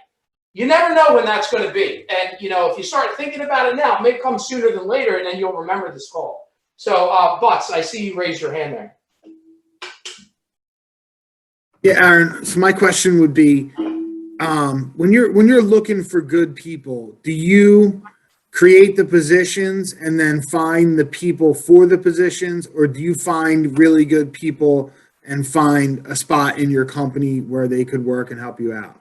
You never know when that's going to be, and you know, if you start thinking about it now, it may come sooner than later, and then you'll remember this call. So, Butts, I see you raise your hand there. Yeah, Aaron. So my question would be, when you're looking for good people, do you create the positions and then find the people for the positions, or do you find really good people and find a spot in your company where they could work and help you out?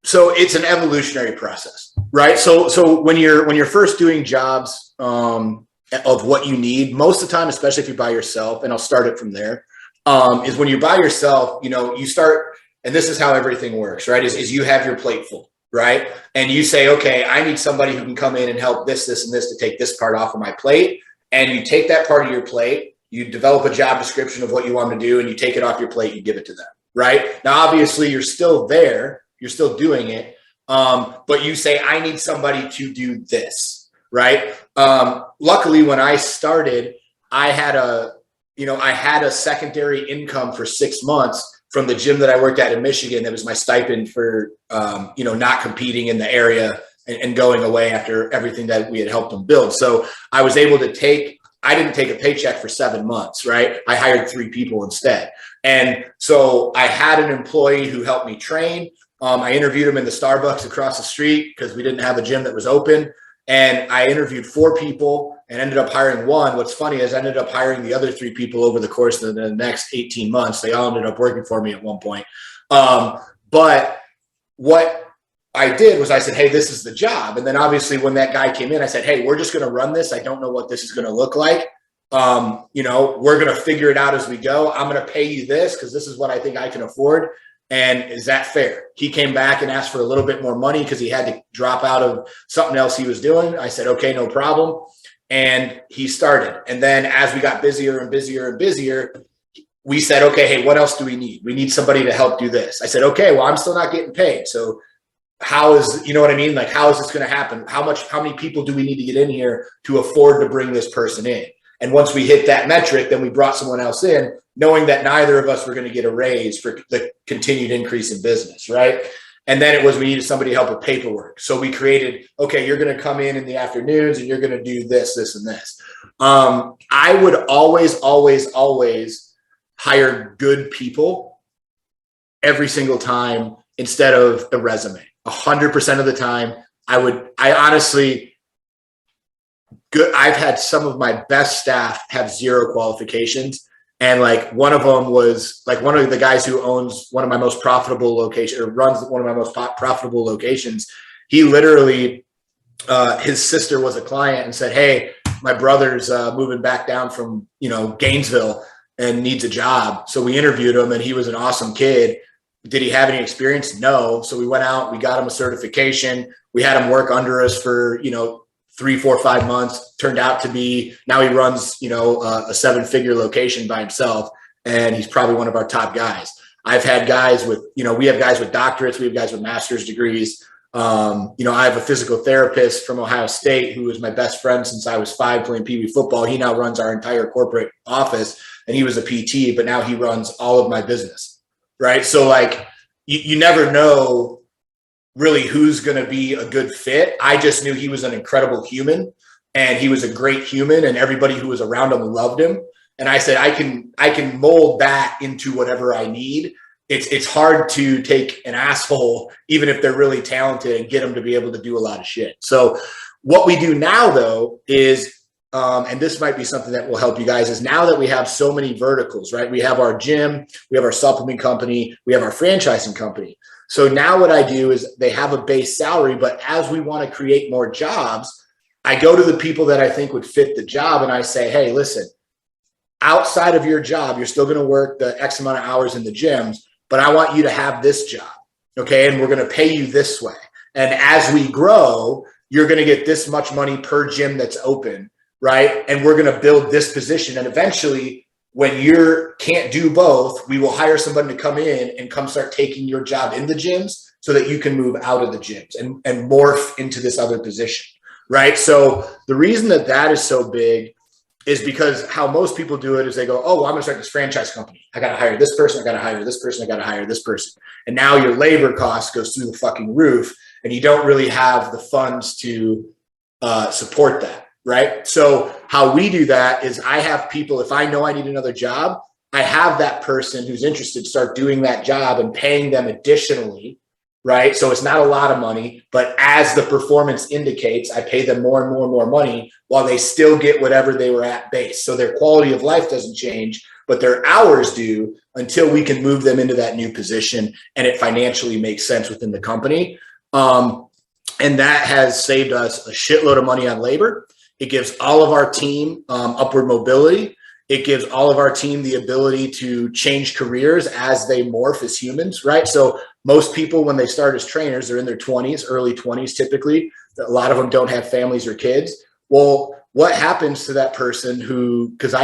So it's an evolutionary process, right? So when you're first doing jobs of what you need, most of the time, especially if you're by yourself, and I'll start it from there, is when you're by yourself, you know, you start, and this is how everything works, right? Is you have your plate full, right? And you say, okay, I need somebody who can come in and help this, and this to take this part off of my plate. And you take that part of your plate, you develop a job description of what you want to do, and you take it off your plate, you give it to them, right? Now, obviously, you're still there, you're still doing it, but you say, I need somebody to do this, right? Luckily, when I started, I had a secondary income for 6 months from the gym that I worked at in Michigan. That was my stipend for, not competing in the area and going away after everything that we had helped them build. So I was able to I didn't take a paycheck for 7 months, right? I hired 3 people instead. And so I had an employee who helped me train. I interviewed him in the Starbucks across the street because we didn't have a gym that was open. And I interviewed 4 people and ended up hiring 1. What's funny is I ended up hiring the other 3 people over the course of the next 18 months. They all ended up working for me at one point. But what I did was I said, hey, this is the job. And then obviously when that guy came in, I said, hey, we're just going to run this. I don't know what this is going to look like. We're going to figure it out as we go. I'm going to pay you this because this is what I think I can afford. And is that fair? He came back and asked for a little bit more money because he had to drop out of something else he was doing. I said, okay, no problem. And he started. And then as we got busier and busier and busier, we said, okay, hey, what else do we need? We need somebody to help do this. I said, okay, well, I'm still not getting paid. So how is, you know what I mean? Like, how is this going to happen? How many people do we need to get in here to afford to bring this person in? And once we hit that metric, then we brought someone else in, knowing that neither of us were going to get a raise for the continued increase in business, right? And then it was we needed somebody to help with paperwork. So we created, okay, you're going to come in the afternoons and you're going to do this, this, and this. I would always hire good people every single time instead of a resume. 100% of the time, I've had some of my best staff have 0 qualifications. And like one of them was like one of the guys who owns one of my most profitable locations or runs one of my most profitable locations. He literally, his sister was a client and said, hey, my brother's moving back down from, Gainesville and needs a job. So we interviewed him and he was an awesome kid. Did he have any experience? No. So we went out, we got him a certification. We had him work under us for, 3, 4, 5 months. Turned out to be, now he runs, a 7-figure location by himself. And he's probably one of our top guys. I've had guys with, we have guys with doctorates. We have guys with master's degrees. I have a physical therapist from Ohio State who was my best friend since I was 5 playing Pee Wee football. He now runs our entire corporate office and he was a PT, but now he runs all of my business. Right. So like you never know really who's going to be a good fit. I just knew he was an incredible human and he was a great human and everybody who was around him loved him. And I said, I can mold that into whatever I need. It's hard to take an asshole, even if they're really talented, and get them to be able to do a lot of shit. So what we do now though is and this might be something that will help you guys, is now that we have so many verticals, right? We have our gym, we have our supplement company, we have our franchising company. So now what I do is they have a base salary, but as we want to create more jobs, I go to the people that I think would fit the job and I say, hey, listen, outside of your job, you're still going to work the X amount of hours in the gyms, but I want you to have this job. Okay. And we're going to pay you this way. And as we grow, you're going to get this much money per gym that's open. Right. And we're going to build this position. And eventually, when you can't do both, we will hire somebody to come in and come start taking your job in the gyms so that you can move out of the gyms and morph into this other position. Right. So the reason that that is so big is because how most people do it is they go, oh, well, I'm going to start this franchise company. I got to hire this person. I got to hire this person. I got to hire this person. And now your labor cost goes through the fucking roof and you don't really have the funds to support that. Right. So how we do that is I have people, if I know I need another job, I have that person who's interested start doing that job and paying them additionally. Right. So it's not a lot of money, but as the performance indicates, I pay them more and more and more money while they still get whatever they were at base. So their quality of life doesn't change, but their hours do until we can move them into that new position and it financially makes sense within the company. And that has saved us a shitload of money on labor. It gives all of our team upward mobility. It gives all of our team the ability to change careers as they morph as humans, right? So most people, when they start as trainers, they're in their 20s, early 20s typically. A lot of them don't have families or kids. Well, what happens to that person who, because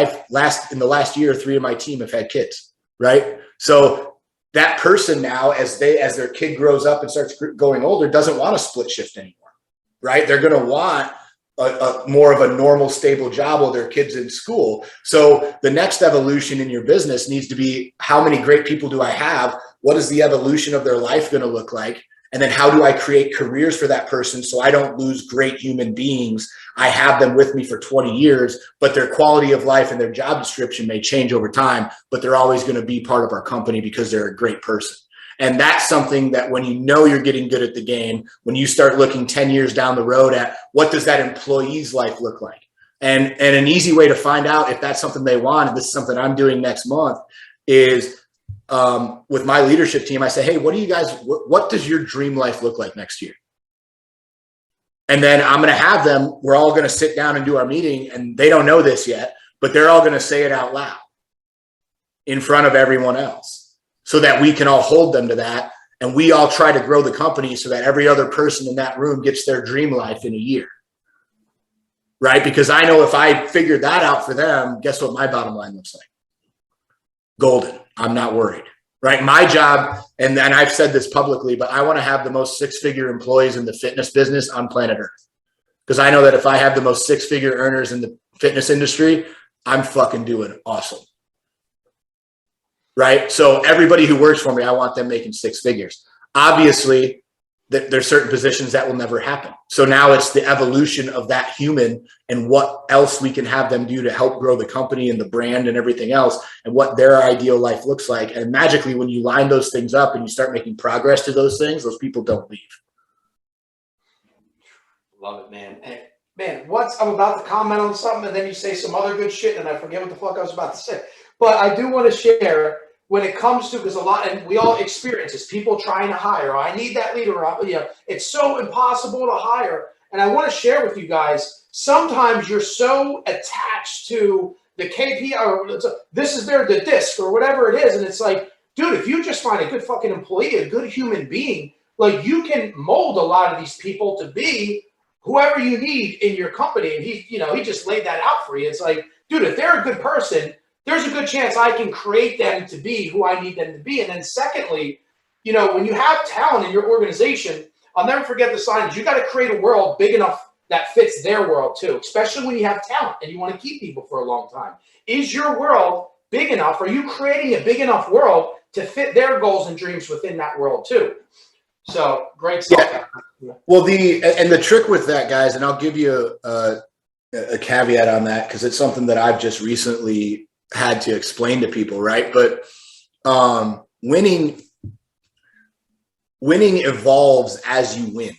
in the last year, 3 of my team have had kids, right? So that person now, as their kid grows up and starts going older, doesn't want a split shift anymore, right? They're going to want a more of a normal, stable job while their kids in school. So the next evolution in your business needs to be, how many great people do I have? What is the evolution of their life going to look like? And then how do I create careers for that person so I don't lose great human beings? I have them with me for 20 years, but their quality of life and their job description may change over time, but they're always going to be part of our company because they're a great person. And that's something that when you know you're getting good at the game, when you start looking 10 years down the road at what does that employee's life look like? And an easy way to find out if that's something they want, and this is something I'm doing next month, is with my leadership team, I say, hey, what does your dream life look like next year? And then I'm going to have them, we're all going to sit down and do our meeting, and they don't know this yet, but they're all going to say it out loud in front of everyone else, so that we can all hold them to that. And we all try to grow the company so that every other person in that room gets their dream life in a year. Right? Because I know if I figured that out for them, guess what my bottom line looks like? Golden. I'm not worried. Right? My job, and I've said this publicly, but I want to have the most 6-figure employees in the fitness business on planet Earth. Because I know that if I have the most 6-figure earners in the fitness industry, I'm fucking doing awesome. Right? So everybody who works for me, I want them making 6 figures. Obviously, there's certain positions that will never happen. So now it's the evolution of that human and what else we can have them do to help grow the company and the brand and everything else, and what their ideal life looks like. And magically, when you line those things up and you start making progress to those things, those people don't leave. Love it, man. Hey, man, I'm about to comment on something and then you say some other good shit and I forget what the fuck I was about to say. But I do want to share when it comes to, because a lot, and we all experience this, people trying to hire, I need that leader, it's so impossible to hire. And I want to share with you guys, sometimes you're so attached to the KPI, or this is the disc or whatever it is. And it's like, dude, if you just find a good fucking employee, a good human being, like you can mold a lot of these people to be whoever you need in your company. And he just laid that out for you. It's like, dude, if they're a good person, there's a good chance I can create them to be who I need them to be. And then secondly, when you have talent in your organization, I'll never forget the sign. You got to create a world big enough that fits their world too, especially when you have talent and you want to keep people for a long time. Is your world big enough? Are you creating a big enough world to fit their goals and dreams within that world too? So great stuff. Yeah. Well, the trick with that, guys, and I'll give you a caveat on that because it's something that I've just recently had to explain to people, right? But winning evolves as you win,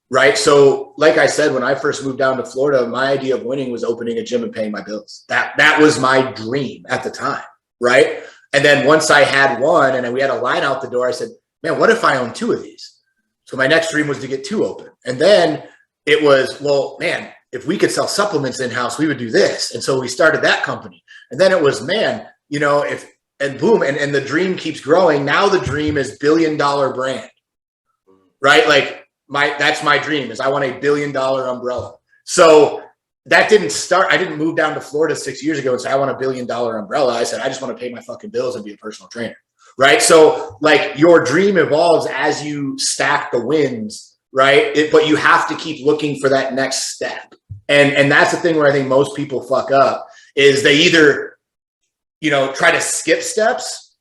right? So like I said, when I first moved down to Florida, my idea of winning was opening a gym and paying my bills. That was my dream at the time, right? And then once I had one and we had a line out the door, I said, man, what if I own 2 of these? So my next dream was to get 2 open. And then it was, well, man, if we could sell supplements in-house, we would do this. And so we started that company. And then it was, man, you know, and boom, and the dream keeps growing. Now the dream is $1 billion brand, right? Like that's my dream is I want $1 billion umbrella. So that didn't start. I didn't move down to Florida 6 years ago and say, I want $1 billion umbrella. I said, I just want to pay my fucking bills and be a personal trainer. Right. So like your dream evolves as you stack the wins, right? But you have to keep looking for that next step. And that's the thing where I think most people fuck up is they either, you know, try to skip steps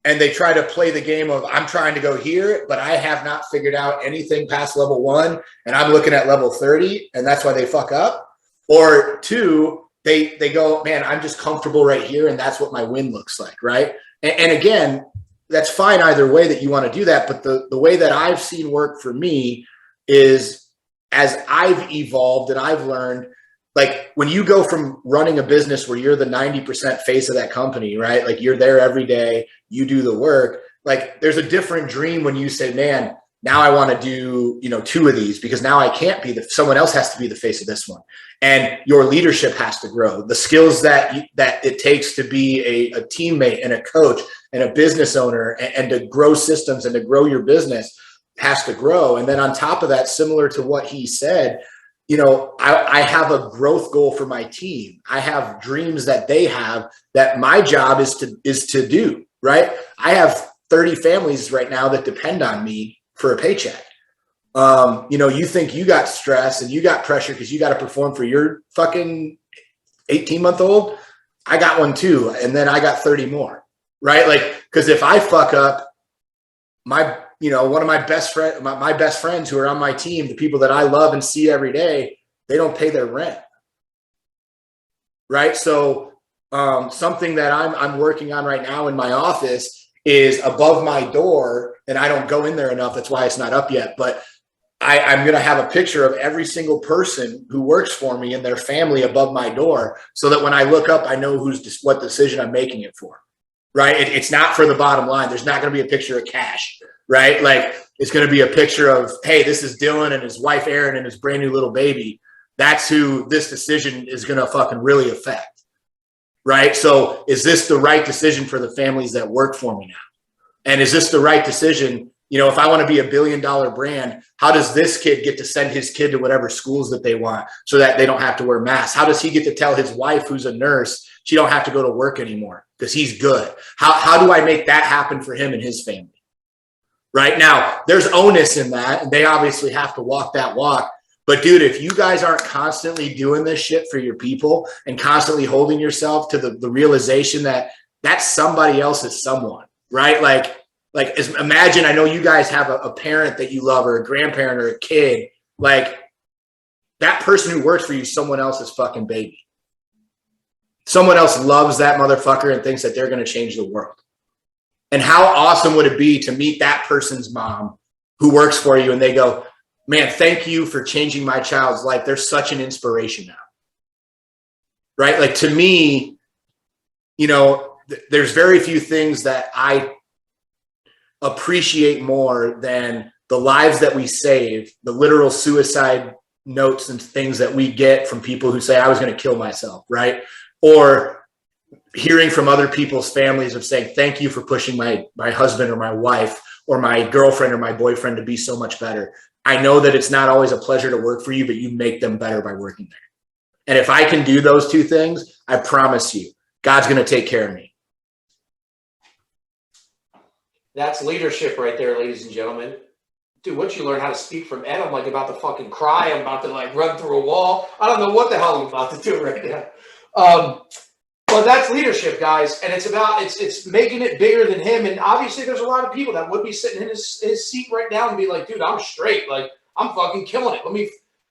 and they try to play the game of I'm trying to go here, but I have not figured out anything past level 1 and I'm looking at level 30 and that's why they fuck up. Or 2, they go, man, I'm just comfortable right here and that's what my win looks like, right? And again, that's fine either way that you want to do that. But the way that I've seen work for me is as I've evolved and I've learned, like when you go from running a business where you're the 90% face of that company, right? Like you're there every day, you do the work. Like there's a different dream when you say, man, now I want to do, you know, 2 of these because now I can't be someone else has to be the face of this one. And your leadership has to grow. The skills that it takes to be a teammate and a coach and a business owner and to grow systems and to grow your business has to grow. And then on top of that, similar to what he said, you know, I have a growth goal for my team. I have dreams that they have that my job is to do, right? I have 30 families right now that depend on me for a paycheck. You know, you think you got stress and you got pressure because you got to perform for your fucking 18-month-old. I got one too. And then I got 30 more, right? Like, because if I fuck up, one of my best friends who are on my team, the people that I love and see every day, they don't pay their rent. Right. So something that I'm working on right now in my office is above my door, and I don't go in there enough. That's why it's not up yet. But I'm going to have a picture of every single person who works for me and their family above my door so that when I look up, I know what decision I'm making it for. Right. It's not for the bottom line. There's not going to be a picture of cash. Right. Like it's going to be a picture of, hey, this is Dylan and his wife, Erin, and his brand new little baby. That's who this decision is going to fucking really affect. Right. So is this the right decision for the families that work for me now? And is this the right decision? You know, if I want to be $1 billion brand, how does this kid get to send his kid to whatever schools that they want so that they don't have to wear masks? How does he get to tell his wife, who's a nurse, she don't have to go to work anymore because he's good? How do I make that happen for him and his family? Right now, there's onus in that, and they obviously have to walk that walk. But dude, if you guys aren't constantly doing this shit for your people and constantly holding yourself to the realization that that's somebody else's someone, right? Like imagine, I know you guys have a parent that you love or a grandparent or a kid. Like that person who works for you, someone else's fucking baby. Someone else loves that motherfucker and thinks that they're going to change the world. And how awesome would it be to meet that person's mom who works for you and they go, man, thank you for changing my child's life. They're such an inspiration now. Right? Like to me, you know, there's very few things that I appreciate more than the lives that we save, the literal suicide notes and things that we get from people who say, I was going to kill myself, right? Or hearing from other people's families of saying, thank you for pushing my husband or my wife or my girlfriend or my boyfriend to be so much better. I know that it's not always a pleasure to work for you, but you make them better by working there. And if I can do those 2 things, I promise you, God's going to take care of me. That's leadership right there, ladies and gentlemen. Dude, once you learn how to speak from Ed, I'm like about to fucking cry. I'm about to like run through a wall. I don't know what the hell I'm about to do right now. But that's leadership, guys. And it's making it bigger than him. And obviously there's a lot of people that would be sitting in his seat right now and be like, dude, I'm straight. Like, I'm fucking killing it. Let me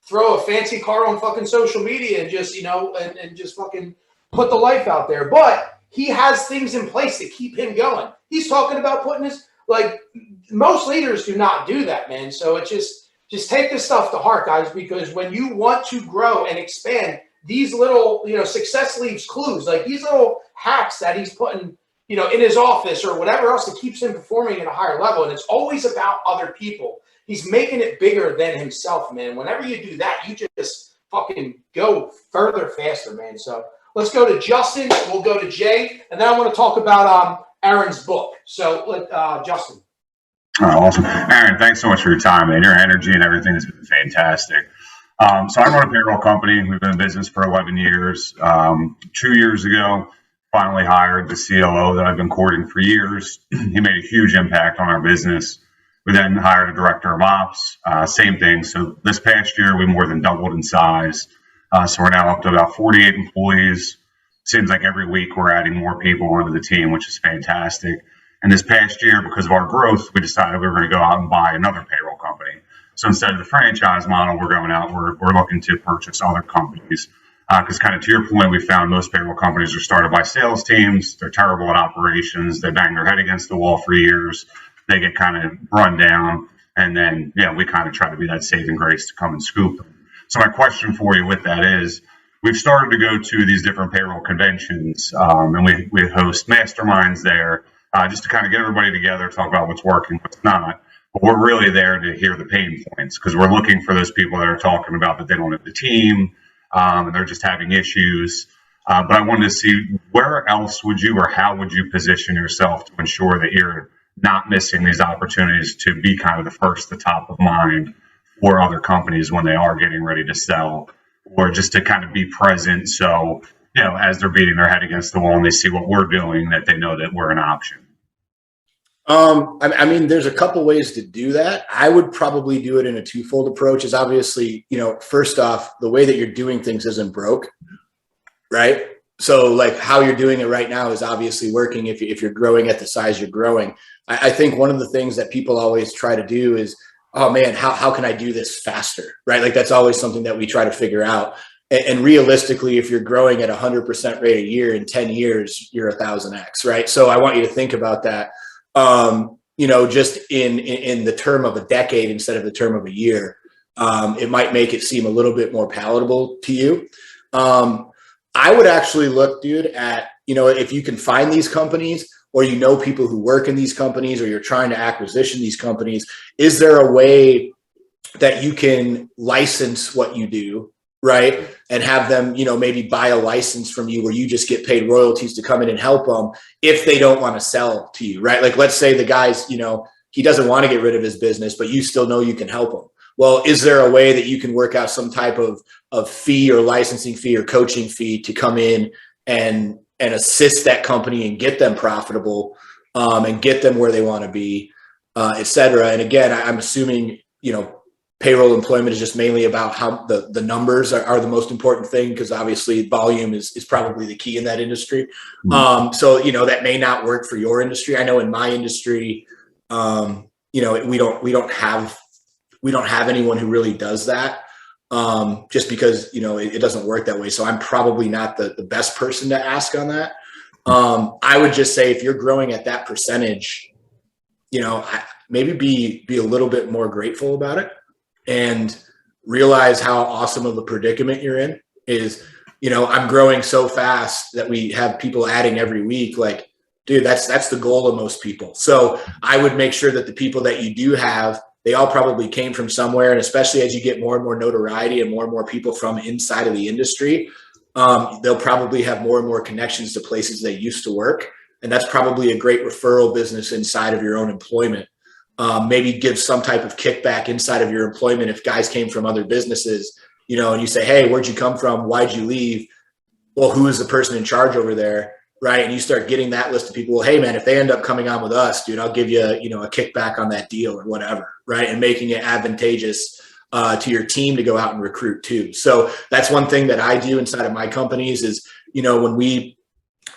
throw a fancy car on fucking social media and just, you know, and just fucking put the life out there. But he has things in place to keep him going. He's talking about putting his, like, most leaders do not do that, man. So it just just take this stuff to heart, guys, because when you want to grow and expand, these little, success leaves clues, like these little hacks that he's putting, in his office or whatever else that keeps him performing at a higher level. And it's always about other people. He's making it bigger than himself, man. Whenever you do that, you just fucking go further, faster, man. So let's go to Justin. We'll go to Jay. And then I want to talk about Aaron's book. So Justin. Oh, awesome. Aaron, thanks so much for your time, man. Your energy and everything has been fantastic. So I run a payroll company. We've been in business for 11 years. 2 years ago, finally hired the COO that I've been courting for years. He made a huge impact on our business. We then hired a director of ops, same thing. So this past year, we more than doubled in size. So we're now up to about 48 employees. Seems like every week we're adding more people onto the team, which is fantastic. And this past year, because of our growth, we decided we were going to go out and buy another payroll company. So instead of the franchise model, we're going out, we're looking to purchase other companies. Because kind of to your point, we found most payroll companies are started by sales teams. They're terrible at operations. They bang their head against the wall for years. They get kind of run down. And then, we kind of try to be that saving grace to come and scoop them. So my question for you with that is, we've started to go to these different payroll conventions, and we host masterminds there just to kind of get everybody together, talk about what's working, what's not. But we're really there to hear the pain points because we're looking for those people that are talking about that they don't have the team and they're just having issues. But I wanted to see where else would you or how would you position yourself to ensure that you're not missing these opportunities to be kind of the first, the top of mind for other companies when they are getting ready to sell, or just to kind of be present. So, as they're beating their head against the wall and they see what we're doing, that they know that we're an option. I mean, there's a couple ways to do that. I would probably do it in a twofold approach. Is obviously, first off, the way that you're doing things isn't broke, right? So like how you're doing it right now is obviously working if you're growing at the size you're growing. I think one of the things that people always try to do is, oh man, how can I do this faster, right? Like that's always something that we try to figure out. And realistically, if you're growing at 100% rate a year, in 10 years, you're 1,000x, right? So I want you to think about that, just in the term of a decade instead of the term of a year. It might make it seem a little bit more palatable to you. I would actually look, dude, at, if you can find these companies or people who work in these companies or you're trying to acquisition these companies, is there a way that you can license what you do, right? And have them, maybe buy a license from you where you just get paid royalties to come in and help them if they don't want to sell to you, right? Like let's say the guy's, he doesn't want to get rid of his business, but you still know you can help him. Well, is there a way that you can work out some type of fee or licensing fee or coaching fee to come in and assist that company and get them profitable and get them where they want to be, et cetera? And again, I'm assuming, payroll employment is just mainly about how the numbers are the most important thing, because obviously volume is probably the key in that industry. So, that may not work for your industry. I know in my industry, we don't have anyone who really does that. Just because, it doesn't work that way. So I'm probably not the best person to ask on that. I would just say if you're growing at that percentage, maybe be a little bit more grateful about it and realize how awesome of a predicament you're in. Is, I'm growing so fast that we have people adding every week. Like, dude, that's the goal of most people. So I would make sure that the people that you do have, they all probably came from somewhere. And especially as you get more and more notoriety and more people from inside of the industry, they'll probably have more and more connections to places they used to work. And that's probably a great referral business inside of your own employment. Maybe give some type of kickback inside of your employment. If guys came from other businesses, and you say, hey, where'd you come from? Why'd you leave? Well, who is the person in charge over there? Right. And you start getting that list of people. Well, hey man, if they end up coming on with us, dude, I'll give you, a kickback on that deal or whatever. Right. And making it advantageous to your team to go out and recruit too. So that's one thing that I do inside of my companies is,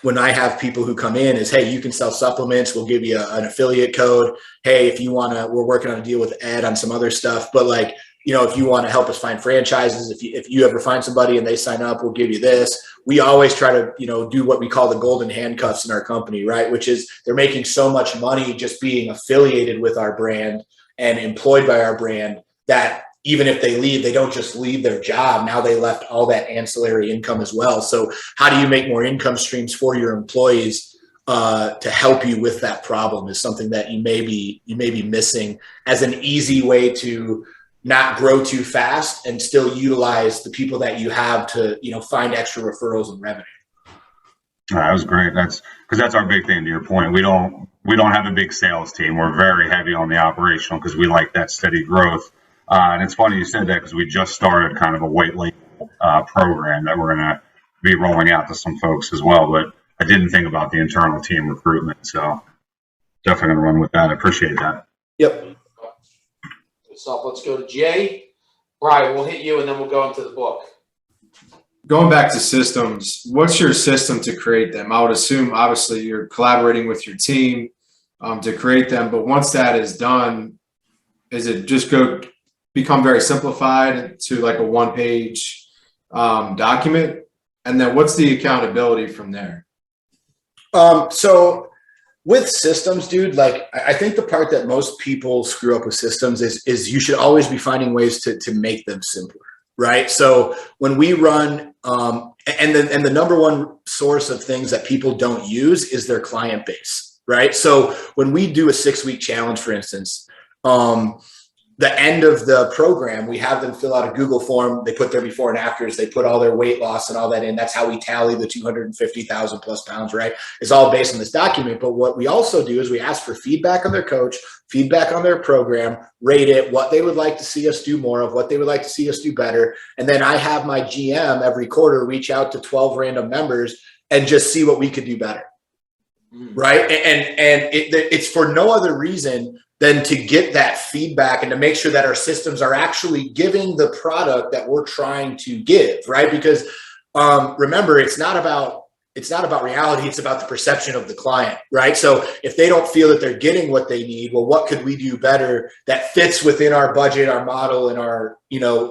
when I have people who come in is, hey, you can sell supplements. We'll give you an affiliate code. Hey, if you want to, we're working on a deal with Ed on some other stuff, but like, if you want to help us find franchises, if you ever find somebody and they sign up, we'll give you this. We always try to, do what we call the golden handcuffs in our company, right? Which is they're making so much money just being affiliated with our brand and employed by our brand that even if they leave, they don't just leave their job. Now they left all that ancillary income as well. So how do you make more income streams for your employees to help you with that problem is something that you may be missing as an easy way to not grow too fast and still utilize the people that you have to, find extra referrals and revenue. That was great. That's our big thing. To your point, we don't have a big sales team. We're very heavy on the operational because we like that steady growth. And it's funny you said that because we just started kind of a white label program that we're going to be rolling out to some folks as well. But I didn't think about the internal team recruitment, so definitely going to run with that. I appreciate that. Yep. Good stuff. Let's go to Jay. Brian, we'll hit you and then we'll go into the book. Going back to systems, what's your system to create them? I would assume, obviously, you're collaborating with your team to create them. But once that is done, is it just become very simplified to like a one-page document? And then what's the accountability from there? So with systems, dude, like I think the part that most people screw up with systems is you should always be finding ways to make them simpler. Right. So when we run, and the number one source of things that people don't use is their client base. Right. So when we do a 6-week challenge, for instance, the end of the program, we have them fill out a Google form. They put their before and afters. They put all their weight loss and all that in. That's how we tally the 250,000 plus pounds, right? It's all based on this document. But what we also do is we ask for feedback on their coach, feedback on their program, rate it, what they would like to see us do more of, what they would like to see us do better. And then I have my GM every quarter reach out to 12 random members and just see what we could do better. Right. And it's for no other reason than to get that feedback and to make sure that our systems are actually giving the product that we're trying to give. Right. Because remember, it's not about reality. It's about the perception of the client. Right. So if they don't feel that they're getting what they need, well, what could we do better that fits within our budget, our model, and our,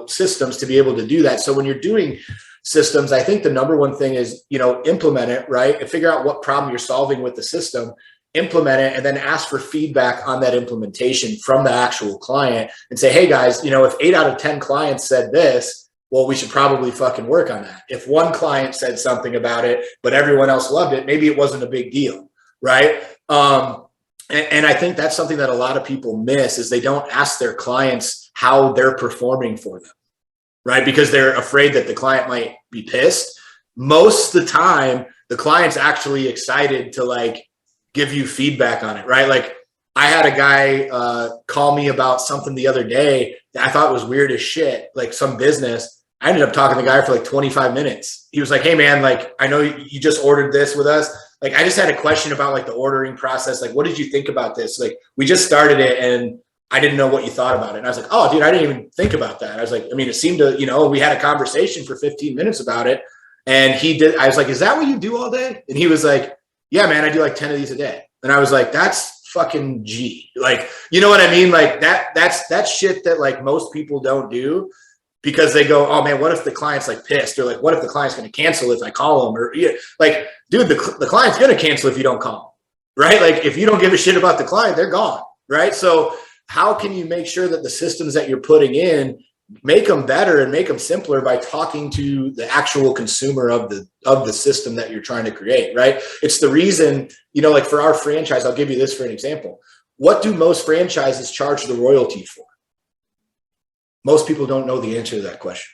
systems to be able to do that? So when you're doing systems, I think the number one thing is, implement it, right? And figure out what problem you're solving with the system, implement it, and then ask for feedback on that implementation from the actual client and say, hey guys, if 8 out of 10 clients said this, well, we should probably fucking work on that. If one client said something about it, but everyone else loved it, maybe it wasn't a big deal. Right. And I think that's something that a lot of people miss is they don't ask their clients how they're performing for them. Right. Because they're afraid that the client might be pissed. Most of the time, the client's actually excited to give you feedback on it. Right. Like I had a guy call me about something the other day that I thought was weird as shit, like some business. I ended up talking to the guy for 25 minutes. He was like, hey man, I know you just ordered this with us. I just had a question about the ordering process. What did you think about this? We just started it and I didn't know what you thought about it. And I was like, oh, dude, I didn't even think about that. I was like, it seemed to, we had a conversation for 15 minutes about it. And I was like, is that what you do all day? And he was like, yeah, man, I do 10 of these a day. And I was like, that's fucking G. You know what I mean? That's shit that most people don't do because they go, oh man, what if the client's pissed? Or what if the client's going to cancel if I call them? Or dude, the client's going to cancel if you don't call them, right? If you don't give a shit about the client, they're gone, right? So how can you make sure that the systems that you're putting in make them better and make them simpler by talking to the actual consumer of the system that you're trying to create, right? It's the reason, for our franchise, I'll give you this for an example. What do most franchises charge the royalty for? Most people don't know the answer to that question,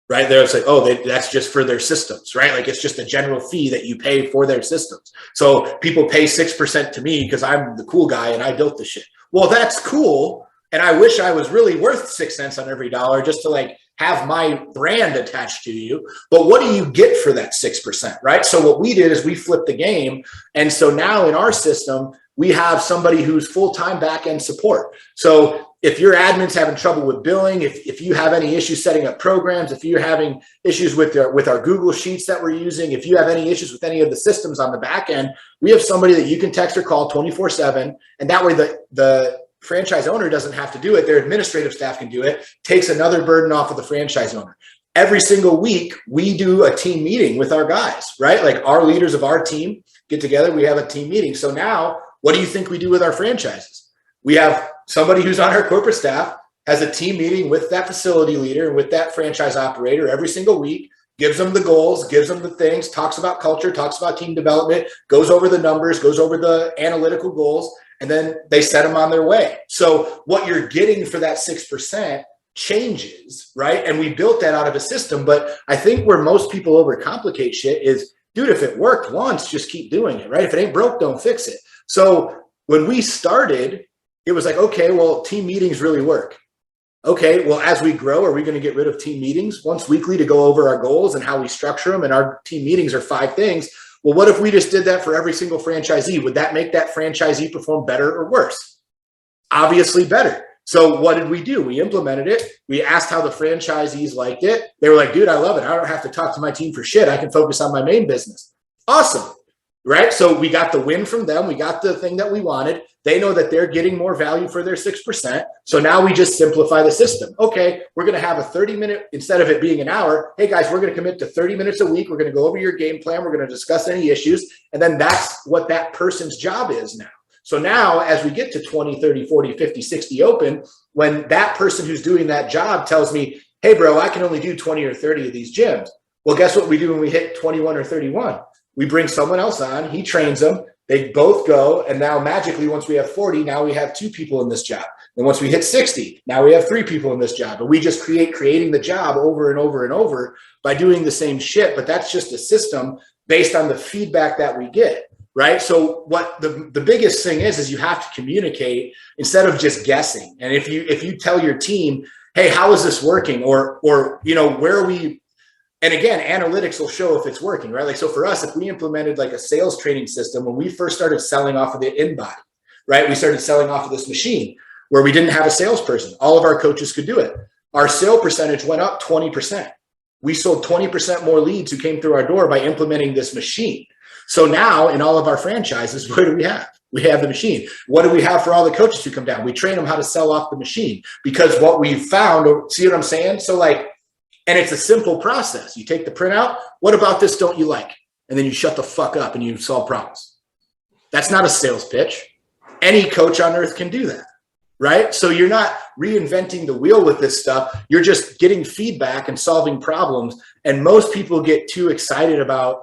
right? They're that's just for their systems, right? It's just a general fee that you pay for their systems. So people pay 6% to me because I'm the cool guy and I built the shit. Well, that's cool. And I wish I was really worth 6 cents on every dollar just to have my brand attached to you. But what do you get for that 6%, right? So what we did is we flipped the game. And so now in our system, we have somebody who's full-time back-end support. So if your admin's having trouble with billing, if you have any issues setting up programs, if you're having issues with our Google Sheets that we're using, if you have any issues with any of the systems on the back end, we have somebody that you can text or call 24/7. And that way the franchise owner doesn't have to do it. Their administrative staff can do it, takes another burden off of the franchise owner. Every single week, we do a team meeting with our guys, right? Our leaders of our team get together, we have a team meeting. So now, what do you think we do with our franchises? We have somebody who's on our corporate staff has a team meeting with that facility leader and with that franchise operator every single week, gives them the goals, gives them the things, talks about culture, talks about team development, goes over the numbers, goes over the analytical goals, and then they set them on their way. So what you're getting for that 6% changes, right? And we built that out of a system. But I think where most people overcomplicate shit is, dude, if it worked once, just keep doing it, right? If it ain't broke, don't fix it. So when we started, it was like, okay, well, team meetings really work. Okay, well, as we grow, are we going to get rid of team meetings once weekly to go over our goals and how we structure them? And our team meetings are 5 things. Well, what if we just did that for every single franchisee? Would that make that franchisee perform better or worse? Obviously better. So what did we do? We implemented it. We asked how the franchisees liked it. They were like, dude, I love it. I don't have to talk to my team for shit. I can focus on my main business. Awesome. Right? So we got the win from them. We got the thing that we wanted. They know that they're getting more value for their 6%. So now we just simplify the system. Okay, we're going to have a 30-minute, instead of it being an hour, hey guys, we're going to commit to 30 minutes a week. We're going to go over your game plan. We're going to discuss any issues. And then that's what that person's job is now. So now as we get to 20, 30, 40, 50, 60 open, when that person who's doing that job tells me, hey bro, I can only do 20 or 30 of these gyms. Well, guess what we do when we hit 21 or 31? We bring someone else on, he trains them, they both go, and now magically once we have 40, now we have 2 people in this job. And once we hit 60, now we have 3 people in this job. And we just creating the job over and over and over by doing the same shit. But that's just a system based on the feedback that we get, right? So what the biggest thing is you have to communicate instead of just guessing. And if you tell your team, hey, how is this working? Or where are we? And again, analytics will show if it's working, right? Like, so for us, if we implemented like a sales training system, when we first started selling off of the InBody, right? We started selling off of this machine where we didn't have a salesperson. All of our coaches could do it. Our sale percentage went up 20%. We sold 20% more leads who came through our door by implementing this machine. So now in all of our franchises, what do we have? We have the machine. What do we have for all the coaches who come down? We train them how to sell off the machine, because what we found, see what I'm saying? So like, and it's a simple process. You take the printout. What about this don't you like? And then you shut the fuck up and you solve problems. That's not a sales pitch. Any coach on earth can do that, right? So you're not reinventing the wheel with this stuff. You're just getting feedback and solving problems. And most people get too excited about,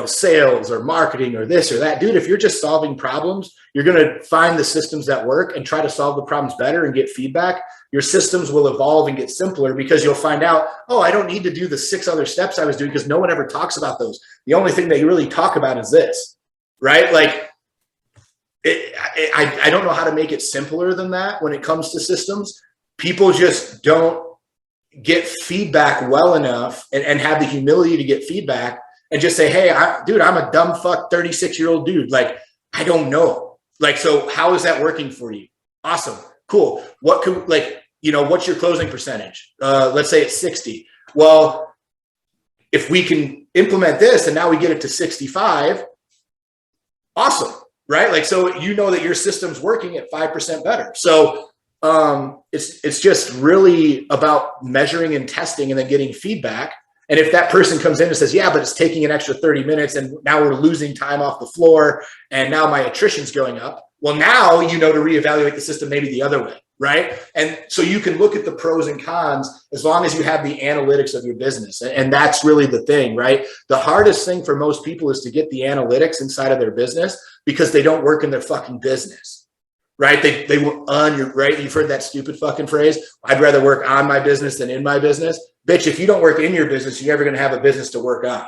sales or marketing or this or that. Dude, if you're just solving problems, you're going to find the systems that work and try to solve the problems better and get feedback. Your systems will evolve and get simpler because you'll find out, oh, I don't need to do the 6 other steps I was doing because no one ever talks about those. The only thing that you really talk about is this, right? Like, I don't know how to make it simpler than that when it comes to systems. People just don't get feedback well enough and have the humility to get feedback and just say, hey, I'm a dumb fuck 36-year-old dude. Like, I don't know. Like, so how is that working for you? Awesome. Cool. What could, what's your closing percentage? Let's say it's 60. Well, if we can implement this and now we get it to 65, awesome. Right? Like, so you know that your system's working at 5% better. So it's just really about measuring and testing and then getting feedback. And if that person comes in and says, yeah, but it's taking an extra 30 minutes and now we're losing time off the floor and now my attrition's going up. Well, now you know to reevaluate the system maybe the other way, right? And so you can look at the pros and cons as long as you have the analytics of your business. And that's really the thing, right? The hardest thing for most people is to get the analytics inside of their business because they don't work in their fucking business, right? They work on your, right? You've heard that stupid fucking phrase. I'd rather work on my business than in my business. Bitch, if you don't work in your business, you're never going to have a business to work on.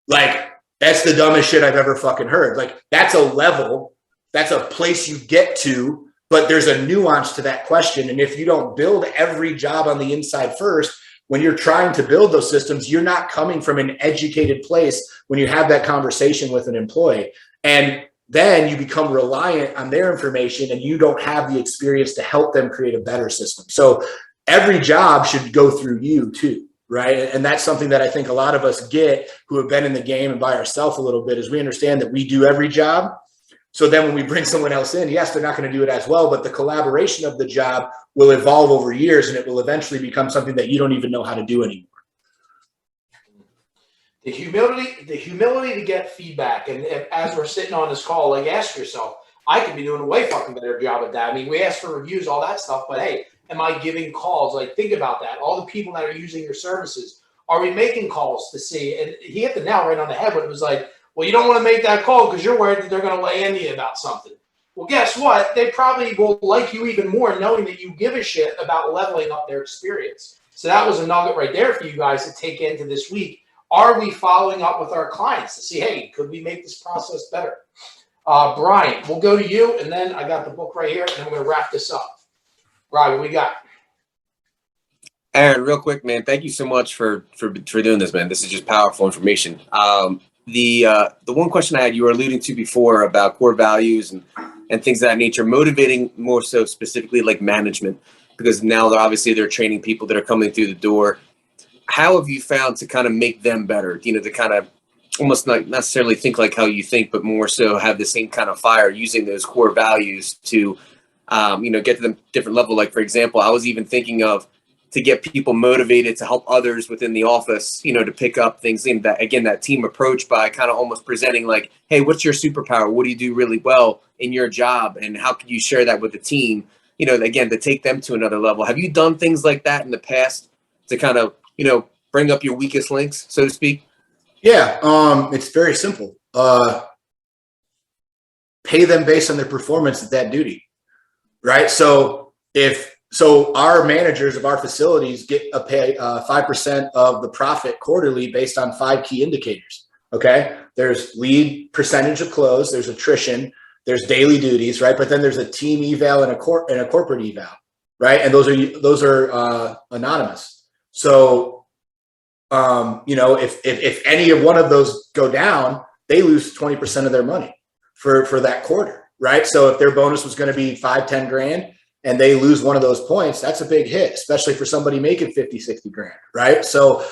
Like, that's the dumbest shit I've ever fucking heard. Like, that's a level, that's a place you get to, but there's a nuance to that question. And if you don't build every job on the inside first, when you're trying to build those systems, you're not coming from an educated place when you have that conversation with an employee. And then you become reliant on their information and you don't have the experience to help them create a better system. So every job should go through you too, right? And that's something that I think a lot of us get who have been in the game and by ourselves a little bit, is we understand that we do every job. So then when we bring someone else in, yes, they're not going to do it as well, but the collaboration of the job will evolve over years and it will eventually become something that you don't even know how to do anymore. The humility to get feedback. And as we're sitting on this call, like, ask yourself, I could be doing a way fucking better job at that. I mean, we ask for reviews, all that stuff, but hey, am I giving calls? Like, think about that. All the people that are using your services, are we making calls to see? And he hit the nail right on the head when it was like, well, you don't want to make that call because you're worried that they're going to lay into you about something. Well, guess what? They probably will like you even more knowing that you give a shit about leveling up their experience. So that was a nugget right there for you guys to take into this week. Are we following up with our clients to see, hey, could we make this process better? Brian, we'll go to you, and then I got the book right here, and then we're going to wrap this up. Brian, what we got? Aaron, real quick, man, thank you so much for doing this, man. This is just powerful information. The one question I had, you were alluding to before about core values and things of that nature, motivating more so specifically like management, because now they're training people that are coming through the door. How have you found to kind of make them better, to kind of almost not necessarily think like how you think, but more so have the same kind of fire using those core values to, get to them different level. Like, for example, I was even thinking of to get people motivated to help others within the office, to pick up things in that, again, that team approach by kind of almost presenting like, hey, what's your superpower? What do you do really well in your job? And how can you share that with the team? Again, to take them to another level. Have you done things like that in the past to kind of, bring up your weakest links, so to speak? Yeah, it's very simple. Pay them based on their performance at that duty, right? So our managers of our facilities get a pay 5% of the profit quarterly based on 5 key indicators. Okay, there's lead percentage of close, there's attrition, there's daily duties, right? But then there's a team eval and a corporate eval, right? And those are anonymous. So if any of one of those go down, they lose 20% of their money for that quarter, right? So if their bonus was going to be 5-10 grand and they lose one of those points, that's a big hit, especially for somebody making 50-60 grand, right? So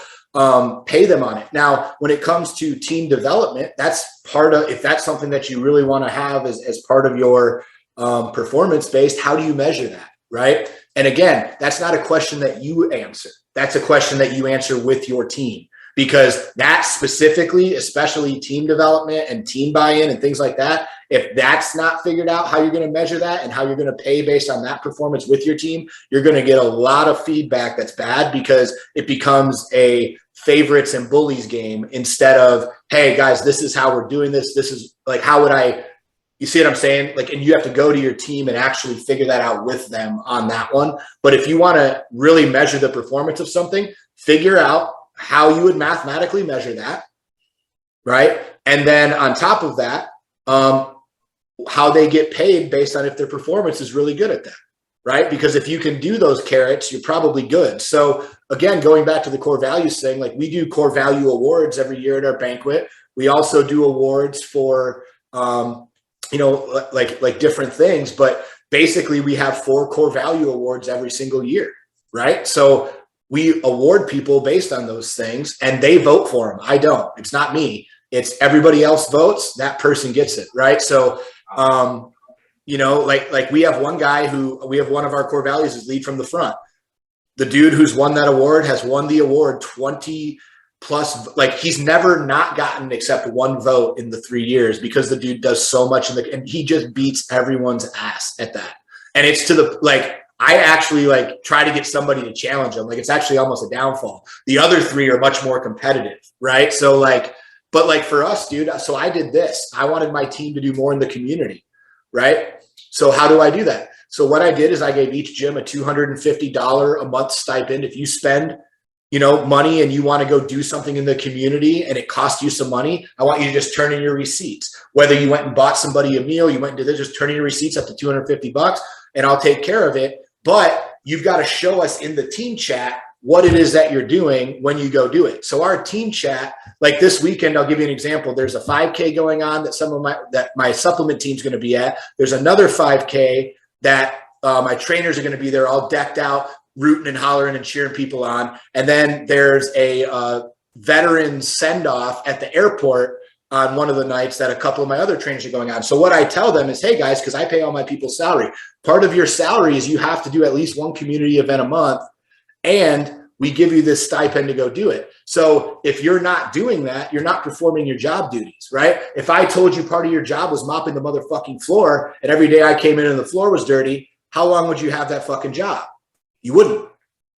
pay them on it. Now, when it comes to team development, that's part of, if that's something that you really want to have as part of your performance based, how do you measure that, right? And again, that's not a question that you answer. That's a question that you answer with your team, because that specifically, especially team development and team buy-in and things like that, if that's not figured out how you're going to measure that and how you're going to pay based on that performance with your team, you're going to get a lot of feedback that's bad, because it becomes a favorites and bullies game instead of, hey guys, this is how we're doing this. This is like, how would I, you see what I'm saying? Like, and you have to go to your team and actually figure that out with them on that one. But if you want to really measure the performance of something, figure out how you would mathematically measure that, right? And then on top of that, how they get paid based on if their performance is really good at that, right? Because if you can do those carrots, you're probably good. So again, going back to the core values thing, like we do core value awards every year at our banquet. We also do awards for, like different things, but basically we have 4 core value awards every single year, right? So we award people based on those things and they vote for them. I don't, it's not me. It's everybody else votes, that person gets it, right? So, like we have one guy we have one of our core values is lead from the front. The dude who's won that award has won the award 20 plus, like he's never not gotten except 1 vote in the 3 years, because the dude does so much and he just beats everyone's ass at that. And it's to the, like, I actually like try to get somebody to challenge him. Like, it's actually almost a downfall. The other 3 are much more competitive, right? So like, but like for us, dude, so I did this. I wanted my team to do more in the community, right? So how do I do that? So what I did is I gave each gym a $250 a month stipend. If you spend, money and you want to go do something in the community and it costs you some money, I want you to just turn in your receipts. Whether you went and bought somebody a meal, you went and did this, just turn in your receipts up to $250 and I'll take care of it. But you've got to show us in the team chat what it is that you're doing when you go do it. So our team chat, like this weekend, I'll give you an example. There's a 5K going on that my supplement team's going to be at. There's another 5K that my trainers are going to be there all decked out, rooting and hollering and cheering people on. And then there's a veteran send-off at the airport on one of the nights that a couple of my other trainers are going on. So what I tell them is, hey guys, because I pay all my people's salary, part of your salary is you have to do at least 1 community event a month, and we give you this stipend to go do it. So if you're not doing that, you're not performing your job duties, right? If I told you part of your job was mopping the motherfucking floor and every day I came in and the floor was dirty, how long would you have that fucking job? You wouldn't,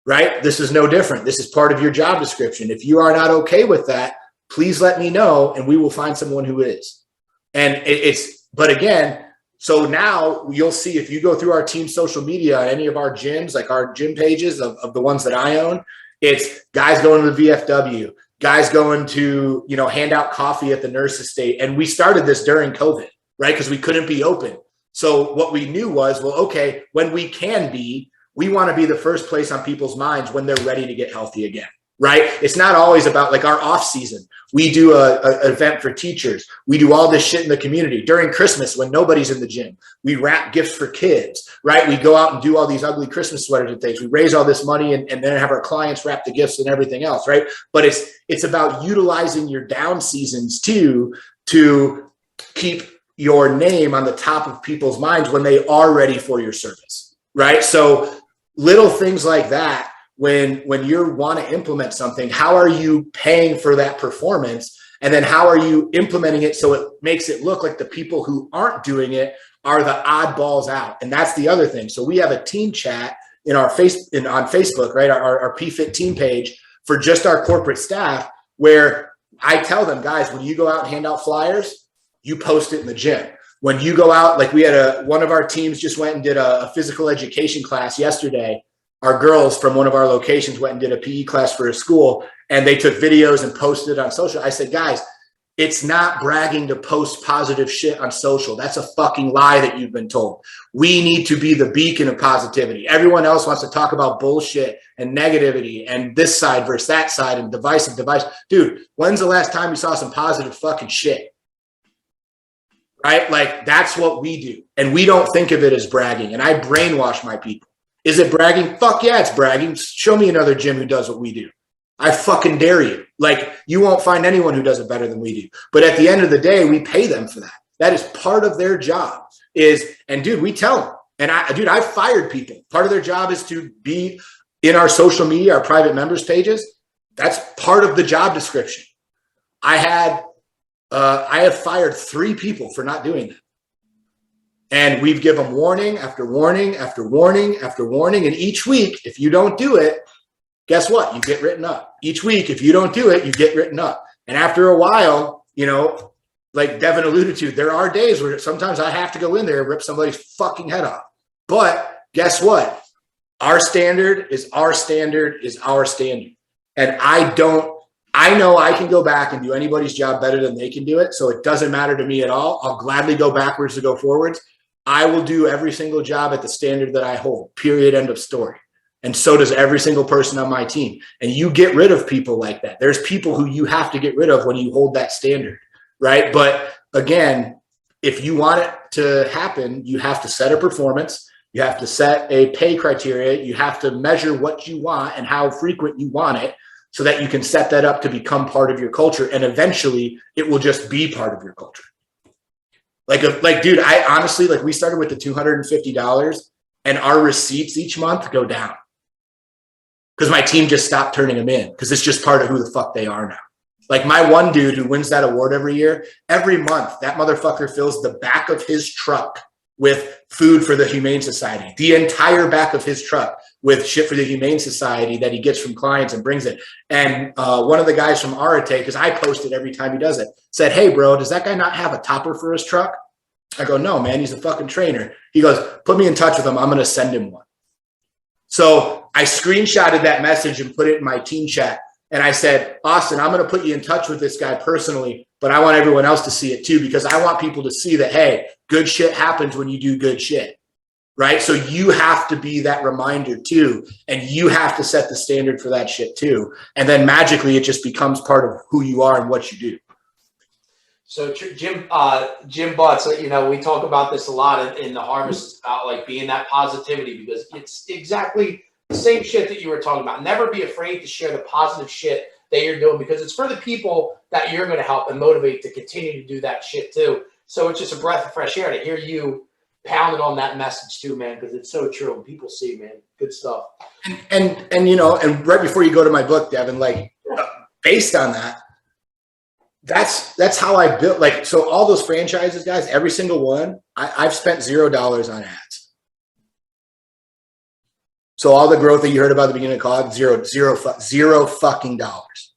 right? This is no different. This is part of your job description. If you are not okay with that, please let me know and we will find someone who is. And but again, so now you'll see if you go through our team social media, any of our gyms, like our gym pages of the ones that I own, it's guys going to the VFW, guys going to, hand out coffee at the nurse estate. And we started this during COVID, right? Because we couldn't be open. So what we knew was, well, okay, when we can be, we want to be the first place on people's minds when they're ready to get healthy again, right? It's not always about like our off season. We do an event for teachers. We do all this shit in the community during Christmas when nobody's in the gym. We wrap gifts for kids, right? We go out and do all these ugly Christmas sweaters and things. We raise all this money and then have our clients wrap the gifts and everything else, right? But it's about utilizing your down seasons too to keep your name on the top of people's minds when they are ready for your service, right? So little things like that. When you want to implement something, how are you paying for that performance? And then how are you implementing it so it makes it look like the people who aren't doing it are the oddballs out? And that's the other thing. So we have a team chat in our on Facebook, right? Our PFIT team page for just our corporate staff, where I tell them, guys, when you go out and hand out flyers, you post it in the gym. When you go out, like we had one of our teams just went and did a physical education class yesterday. Our girls from one of our locations went and did a PE class for a school, and they took videos and posted it on social. I said, guys, it's not bragging to post positive shit on social. That's a fucking lie that you've been told. We need to be the beacon of positivity. Everyone else wants to talk about bullshit and negativity and this side versus that side and divisive device. Dude, when's the last time you saw some positive fucking shit? Right? Like, that's what we do. And we don't think of it as bragging. And I brainwash my people. Is it bragging? Fuck yeah, it's bragging. Show me another gym who does what we do. I fucking dare you. Like, you won't find anyone who does it better than we do. But at the end of the day, we pay them for that. That is part of their job and dude, we tell them. And I've fired people. Part of their job is to be in our social media, our private members pages. That's part of the job description. I have fired 3 people for not doing that. And we've given them warning after warning after warning after warning. And each week, if you don't do it, guess what? You get written up. Each week, if you don't do it, you get written up. And after a while, like Devin alluded to, there are days where sometimes I have to go in there and rip somebody's fucking head off. But guess what? Our standard is our standard is our standard. And I know I can go back and do anybody's job better than they can do it. So it doesn't matter to me at all. I'll gladly go backwards to go forwards. I will do every single job at the standard that I hold, period, end of story. And so does every single person on my team. And you get rid of people like that. There's people who you have to get rid of when you hold that standard, right? But again, if you want it to happen, you have to set a performance. You have to set a pay criteria. You have to measure what you want and how frequent you want it so that you can set that up to become part of your culture. And eventually it will just be part of your culture. Like, dude, I honestly, like, we started with the $250 and our receipts each month go down because my team just stopped turning them in because it's just part of who the fuck they are now. Like, my one dude who wins that award every year, every month, that motherfucker fills the back of his truck with food for the Humane Society, the entire back of his truck with shit for the Humane Society that he gets from clients and brings it. And one of the guys from Arate, because I post it every time he does it, said, hey, bro, does that guy not have a topper for his truck? I go, no, man, he's a fucking trainer. He goes, put me in touch with him. I'm going to send him one. So I screenshotted that message and put it in my team chat. And I said, Austin, I'm going to put you in touch with this guy personally, but I want everyone else to see it too, because I want people to see that, hey, good shit happens when you do good shit. Right? So you have to be that reminder too. And you have to set the standard for that shit too. And then magically it just becomes part of who you are and what you do. So Jim Butts, we talk about this a lot in the harvest about like being that positivity, because it's exactly the same shit that you were talking about. Never be afraid to share the positive shit that you're doing, because it's for the people that you're going to help and motivate to continue to do that shit too. So it's just a breath of fresh air to hear you pounding on that message too, man, because it's so true. And people see, man, good stuff. And right before you go to my book, Devin, like based on that, that's how I built, like, so all those franchises, guys, every single one, I've spent $0 on ads. So all the growth that you heard about at the beginning of college, zero fucking dollars.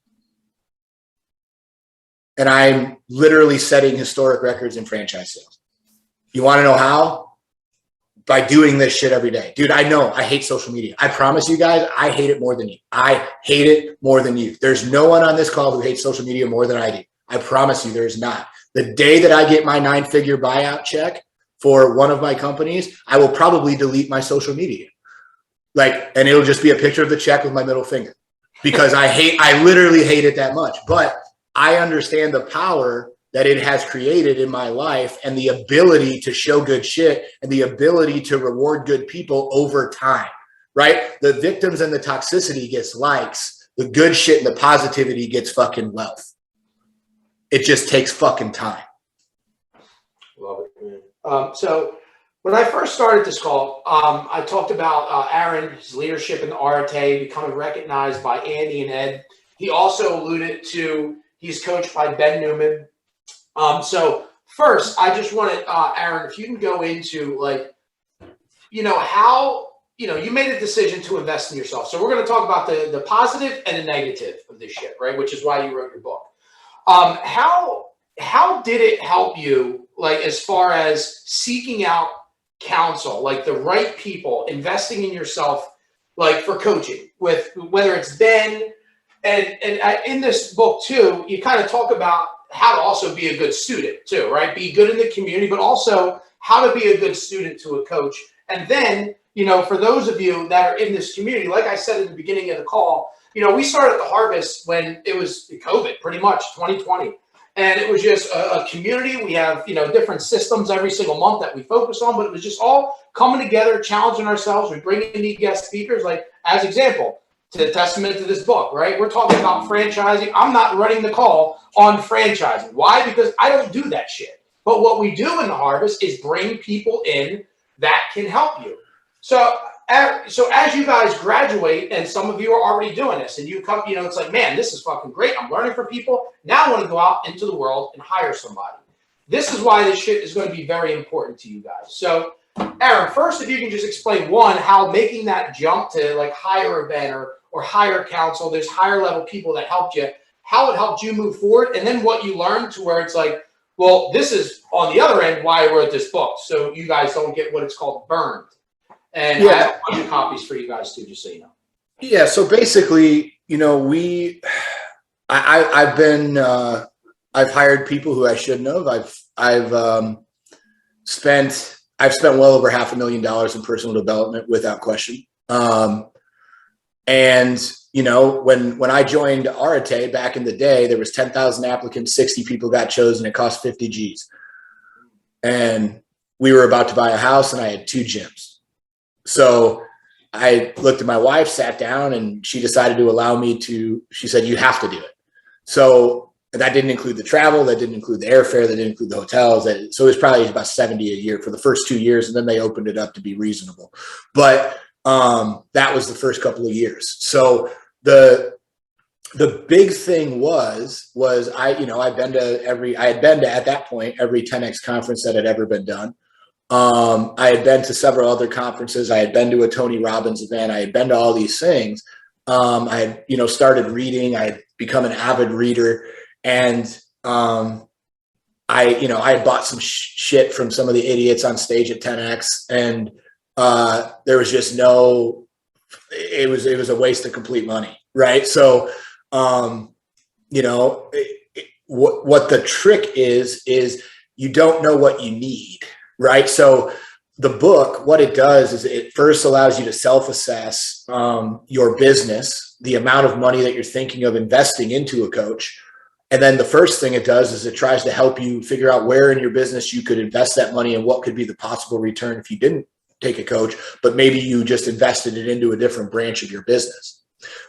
And I'm literally setting historic records in franchise sales. You want to know how? By doing this shit every day. Dude, I know I hate social media. I promise you guys, I hate it more than you. I hate it more than you. There's no one on this call who hates social media more than I do. I promise you there's not. The day that I get my 9-figure buyout check for one of my companies, I will probably delete my social media. And it'll just be a picture of the check with my middle finger, because I literally hate it that much. But I understand the power that it has created in my life and the ability to show good shit and the ability to reward good people over time, right? The victims and the toxicity gets likes. The good shit and the positivity gets fucking wealth. It just takes fucking time. Love it, man. So when I first started this call, I talked about Aaron, his leadership in the RTA, becoming recognized by Andy and Ed. He also alluded to he's coached by Ben Newman. So first, I just wanted, Aaron, if you can go into how, you made a decision to invest in yourself. So we're going to talk about the positive and the negative of this shit, right? Which is why you wrote your book. How did it help you, as far as seeking out counsel, the right people, investing in yourself, for coaching with whether it's Ben and in this book too, you kind of talk about how to also be a good student too, right? Be good in the community, but also how to be a good student to a coach. And then, for those of you that are in this community, like I said at the beginning of the call, we started the Harvest when it was COVID, pretty much 2020. And it was just a community. We have, different systems every single month that we focus on, but it was just all coming together, challenging ourselves. We bring in these guest speakers, as example, to testament to this book, right? We're talking about franchising. I'm not running the call on franchising. Why? Because I don't do that shit. But what we do in the Harvest is bring people in that can help you. So as you guys graduate, and some of you are already doing this, and you come, it's man, this is fucking great. I'm learning from people. Now I want to go out into the world and hire somebody. This is why this shit is going to be very important to you guys. So Aaron, first, if you can just explain, one, how making that jump to hire a Ben or hire counsel, there's higher level people that helped you, how it helped you move forward, and then what you learned to where it's well, this is on the other end why I wrote this book, so you guys don't get what it's called burned. And I have a bunch of copies for you guys too, just so you know. Yeah. So basically, I've hired people who I shouldn't have. I've spent well over $500,000 in personal development without question. And when I joined Arate back in the day, there was 10,000 applicants, 60 people got chosen. It cost 50 G's. And we were about to buy a house and I had 2 gyms. So I looked at my wife, sat down, and she decided to allow me to, she said, you have to do it. So that didn't include the travel. That didn't include the airfare. That didn't include the hotels. So it was probably about 70 a year for the first 2 years. And then they opened it up to be reasonable. But that was the first couple of years. So the big thing was I had been to at that point every 10X conference that had ever been done. I had been to several other conferences. I had been to a Tony Robbins event. I had been to all these things. I had, started reading. I had become an avid reader, and I had bought some shit from some of the idiots on stage at 10X, and there was just it was a waste of complete money, right? So, what the trick is you don't know what you need. Right. So the book, what it does is it first allows you to self-assess your business, the amount of money that you're thinking of investing into a coach. And then the first thing it does is it tries to help you figure out where in your business you could invest that money and what could be the possible return if you didn't take a coach, but maybe you just invested it into a different branch of your business.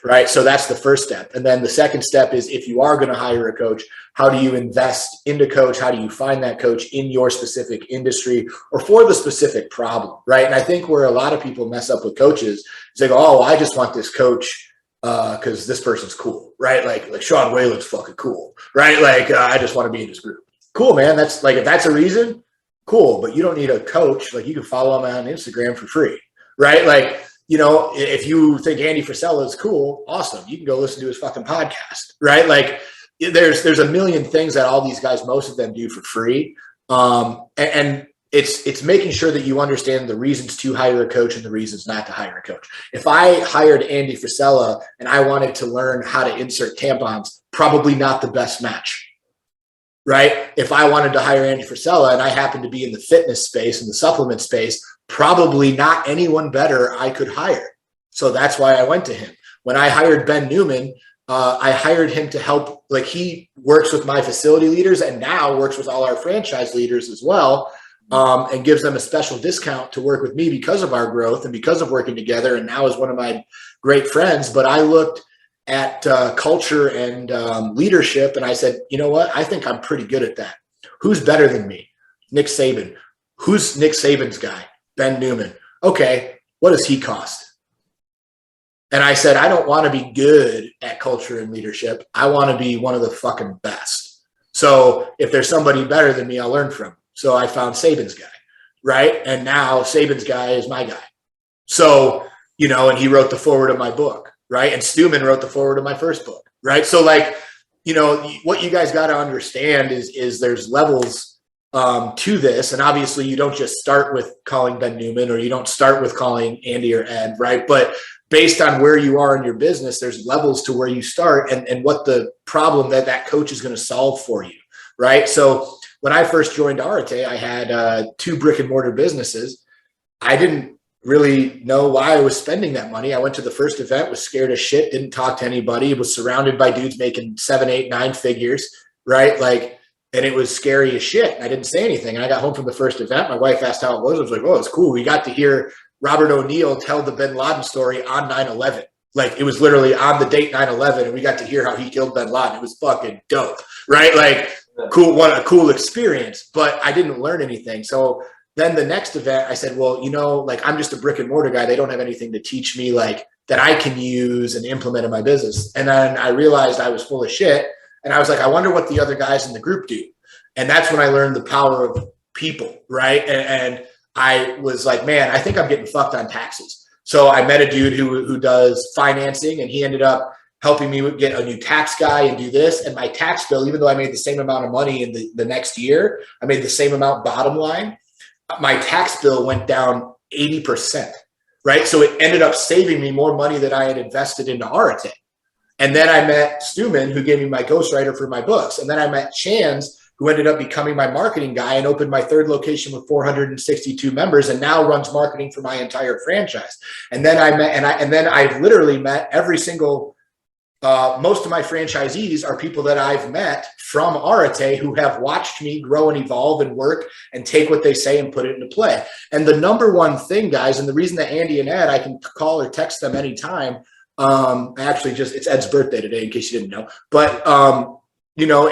Right. So that's the first step. And then the second step is, if you are going to hire a coach, how do you invest into coach? How do you find that coach in your specific industry or for the specific problem? Right. And I think where a lot of people mess up with coaches is they go, oh, I just want this coach because this person's cool. Right. Like Sean Whalen's fucking cool. Right. I just want to be in this group. Cool, man. That's if that's a reason, cool. But you don't need a coach. You can follow him on Instagram for free. Right. you know, if you think Andy Frisella is cool, awesome. You can go listen to his fucking podcast, right? Like there's a million things that all these guys, most of them do for free. And it's making sure that you understand the reasons to hire a coach and the reasons not to hire a coach. If I hired Andy Frisella and I wanted to learn how to insert tampons, probably not the best match, right? If I wanted to hire Andy Frisella and I happened to be in the fitness space and the supplement space, probably not anyone better I could hire. So that's why I went to him. When I hired Ben Newman, I hired him to help, like he works with my facility leaders and now works with all our franchise leaders as well. And gives them a special discount to work with me because of our growth and because of working together. And now is one of my great friends. But I looked at culture and leadership, and I said, you know what? I think I'm pretty good at that. Who's better than me? Nick Saban. Who's Nick Saban's guy? Ben Newman. Okay, what does he cost? And I said, I don't want to be good at culture and leadership. I want to be one of the fucking best. So if there's somebody better than me, I'll learn from. So I found Saban's guy, right? And now Saban's guy is my guy. So, you know, and he wrote the foreword of my book, right? And Stuman wrote the foreword of my first book, right? So like, you know, what you guys got to understand is there's levels to this. And obviously you don't just start with calling Ben Newman or you don't start with calling Andy or Ed, right? But based on where you are in your business, there's levels to where you start and what the problem that coach is going to solve for you, right? So when I first joined Arate, I had 2 brick and mortar businesses. I didn't really know why I was spending that money. I went to the first event, was scared as shit, didn't talk to anybody, was surrounded by dudes making 7, 8, 9 figures, right? Like, and it was scary as shit. I didn't say anything. And I got home from the first event. My wife asked how it was. I was like, oh, it's cool. We got to hear Robert O'Neill tell the Bin Laden story on 9/11. Like it was literally on the date 9/11, and we got to hear how he killed Bin Laden. It was fucking dope, right? Like cool, what a cool experience. But I didn't learn anything. So then the next event, I said, well, you know, like I'm just a brick and mortar guy. They don't have anything to teach me like that I can use and implement in my business. And then I realized I was full of shit, and I was like, I wonder what the other guys in the group do. And that's when I learned the power of people, right? And I was like, man, I think I'm getting fucked on taxes. So I met a dude who does financing, and he ended up helping me get a new tax guy and do this. And my tax bill, even though I made the same amount of money in the next year, I made the same amount bottom line. My tax bill went down 80%, right? So it ended up saving me more money than I had invested into Arate. And then I met Stuman, who gave me my ghostwriter for my books. And then I met Chans, who ended up becoming my marketing guy and opened my 3rd location with 462 members and now runs marketing for my entire franchise. And then I literally met every single, most of my franchisees are people that I've met from Arate who have watched me grow and evolve and work and take what they say and put it into play. And the number one thing, guys, and the reason that Andy and Ed, I can call or text them anytime. Actually it's Ed's birthday today, in case you didn't know, but, you know,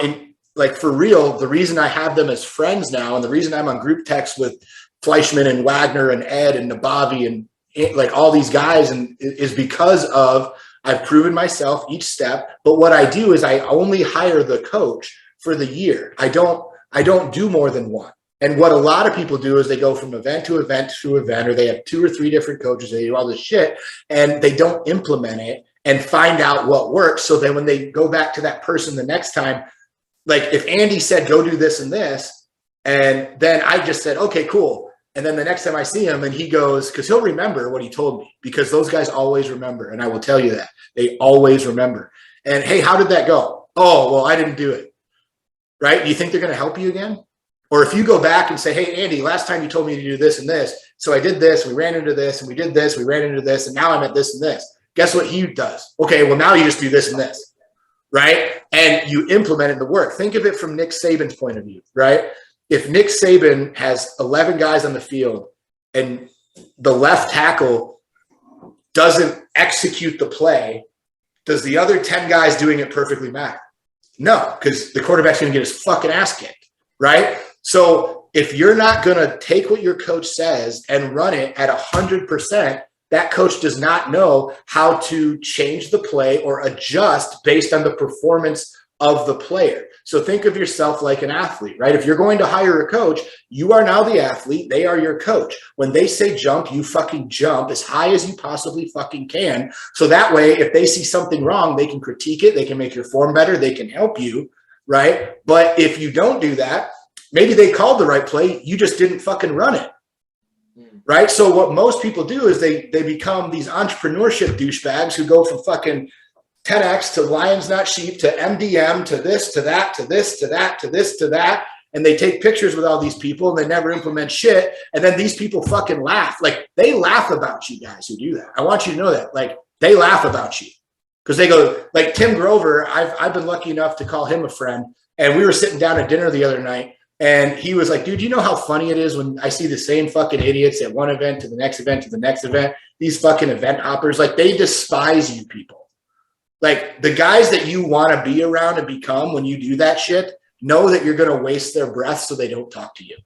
like for real, the reason I have them as friends now and the reason I'm on group text with Fleischman and Wagner and Ed and Nabavi and like all these guys and is because of I've proven myself each step. But what I do is I only hire the coach for the year. I don't do more than one. And what a lot of people do is they go from event to event to event, or they have 2 or 3 different coaches. They do all this shit and they don't implement it and find out what works. So then when they go back to that person the next time, like if Andy said, go do this and this, and then I just said, okay, cool. And then the next time I see him and he goes, because he'll remember what he told me, because those guys always remember. And I will tell you that they always remember. And hey, how did that go? Oh, well, I didn't do it. Right? You think they're going to help you again? Or if you go back and say, hey, Andy, last time you told me to do this and this. So I did this, we ran into this, and we did this, we ran into this, and now I'm at this and this. Guess what he does? Okay, well, now you just do this and this. Right? And you implement it in the work. Think of it from Nick Saban's point of view, right? If Nick Saban has 11 guys on the field and the left tackle doesn't execute the play, does the other 10 guys doing it perfectly matter? No, because the quarterback's going to get his fucking ass kicked, right? So if you're not going to take what your coach says and run it at 100%, that coach does not know how to change the play or adjust based on the performance of the player. So think of yourself like an athlete, right? If you're going to hire a coach, you are now the athlete. They are your coach. When they say jump, you fucking jump as high as you possibly fucking can. So that way, if they see something wrong, they can critique it. They can make your form better. They can help you, right? But if you don't do that, maybe they called the right play. You just didn't fucking run it. Right. So what most people do is they become these entrepreneurship douchebags who go from fucking 10X to Lions Not Sheep to MDM to this, to that, to this, to that, to this, to that. And they take pictures with all these people and they never implement shit. And then these people fucking laugh. Like they laugh about you guys who do that. I want you to know that. Like they laugh about you because they go like Tim Grover. I've been lucky enough to call him a friend. And we were sitting down at dinner the other night. And he was like, dude, you know how funny it is when I see the same fucking idiots at one event to the next event to the next event, these fucking event hoppers, like they despise you people. Like the guys that you want to be around and become when you do that shit, know that you're going to waste their breath so they don't talk to you.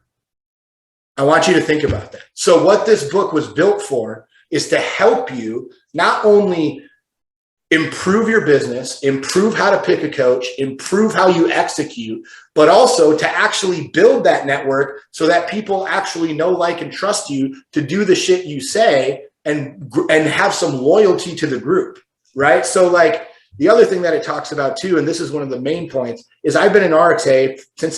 I want you to think about that. So what this book was built for is to help you not only improve your business, improve how to pick a coach, improve how you execute, but also to actually build that network so that people actually know, like, and trust you to do the shit you say and have some loyalty to the group, right? So like the other thing that it talks about too, and this is one of the main points, is I've been in RXA since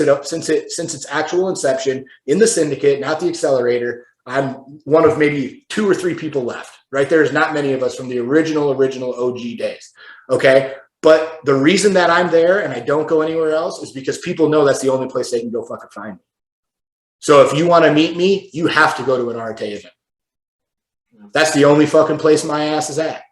its actual inception in the syndicate, not the accelerator. I'm one of maybe 2 or 3 people left, right? There's not many of us from the original OG days, okay? But the reason that I'm there and I don't go anywhere else is because people know that's the only place they can go fucking find me. So if you want to meet me, you have to go to an RTA event. That's the only fucking place my ass is at.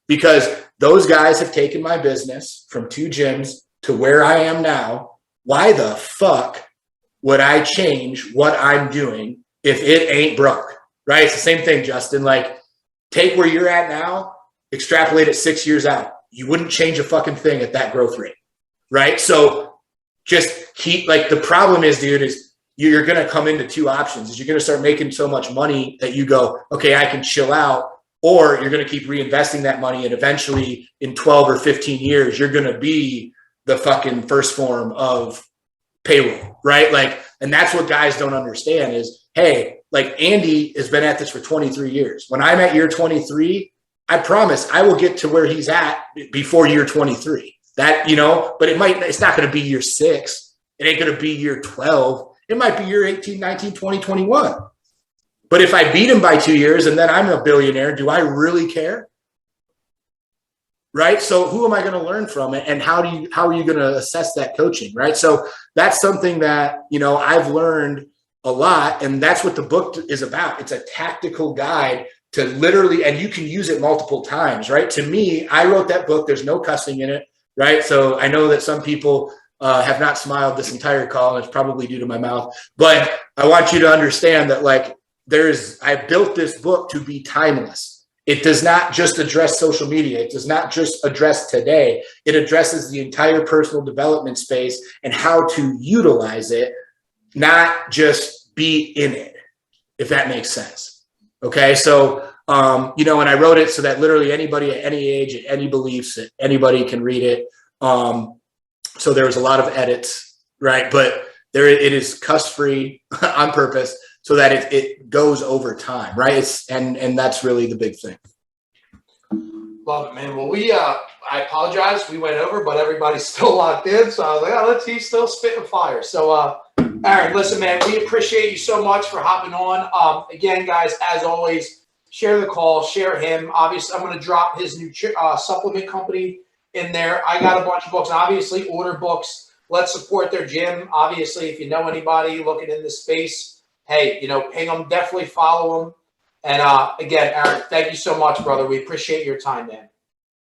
Because those guys have taken my business from 2 gyms to where I am now. Why the fuck would I change what I'm doing if it ain't broke, right? It's the same thing, Justin. Like, take where you're at now, extrapolate it 6 years out. You wouldn't change a fucking thing at that growth rate, right? So just keep, like, the problem is, dude, is you're going to come into 2 options. Is you're going to start making so much money that you go, okay, I can chill out, or you're going to keep reinvesting that money, and eventually in 12 or 15 years, you're going to be the fucking first form of payroll, right? Like, and that's what guys don't understand is, hey, like Andy has been at this for 23 years. When I'm at year 23, I promise I will get to where he's at before year 23. That, you know, but it's not going to be year 6. It ain't going to be year 12. It might be year 18, 19, 20, 21. But if I beat him by 2 years and then I'm a billionaire, do I really care? Right? So who am I going to learn from, and how are you going to assess that coaching? Right? So that's something that, you know, I've learned a lot, and that's what the book is about. It's a tactical guide to literally, and you can use it multiple times, right? To me, I wrote that book. There's no cussing in it, right? So I know that some people have not smiled this entire call, and it's probably due to my mouth, but I want you to understand that, like, I built this book to be timeless. It does not just address social media. It does not just address today. It addresses the entire personal development space and how to utilize it, not just be in it, if that makes sense. Okay. So, you know, and I wrote it so that literally anybody at any age, at any beliefs, anybody can read it. So there was a lot of edits, right? But it is cuss-free on purpose so that it goes over time, right? And that's really the big thing. Love it, man. Well, I apologize. We went over, but everybody's still locked in. So I was like, oh, he's still spitting fire. So, Aaron, listen, man, we appreciate you so much for hopping on. Again, guys, as always, share the call, share him. Obviously, I'm going to drop his new supplement company in there. I got a bunch of books. Obviously, order books. Let's support their gym. Obviously, if you know anybody looking in this space, hey, you know, ping them. Definitely follow them. And again, Aaron, thank you so much, brother. We appreciate your time, man.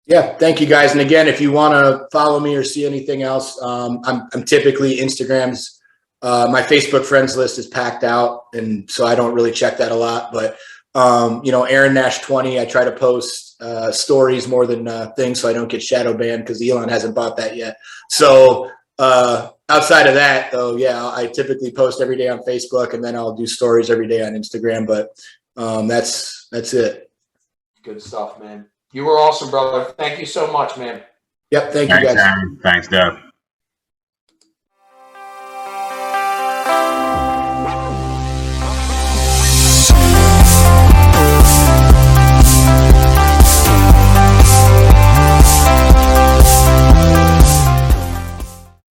Yeah, thank you, guys. And again, if you want to follow me or see anything else, I'm typically Instagram's. My Facebook friends list is packed out, and so I don't really check that a lot. But you know, Aaron Nash 20. I try to post stories more than things, so I don't get shadow banned because Elon hasn't bought that yet. So outside of that, though, yeah, I typically post every day on Facebook, and then I'll do stories every day on Instagram. But that's it. Good stuff, man. You were awesome, brother. Thank you so much, man. Yep. Thank you, guys. Thanks, Aaron. Thanks, Dev.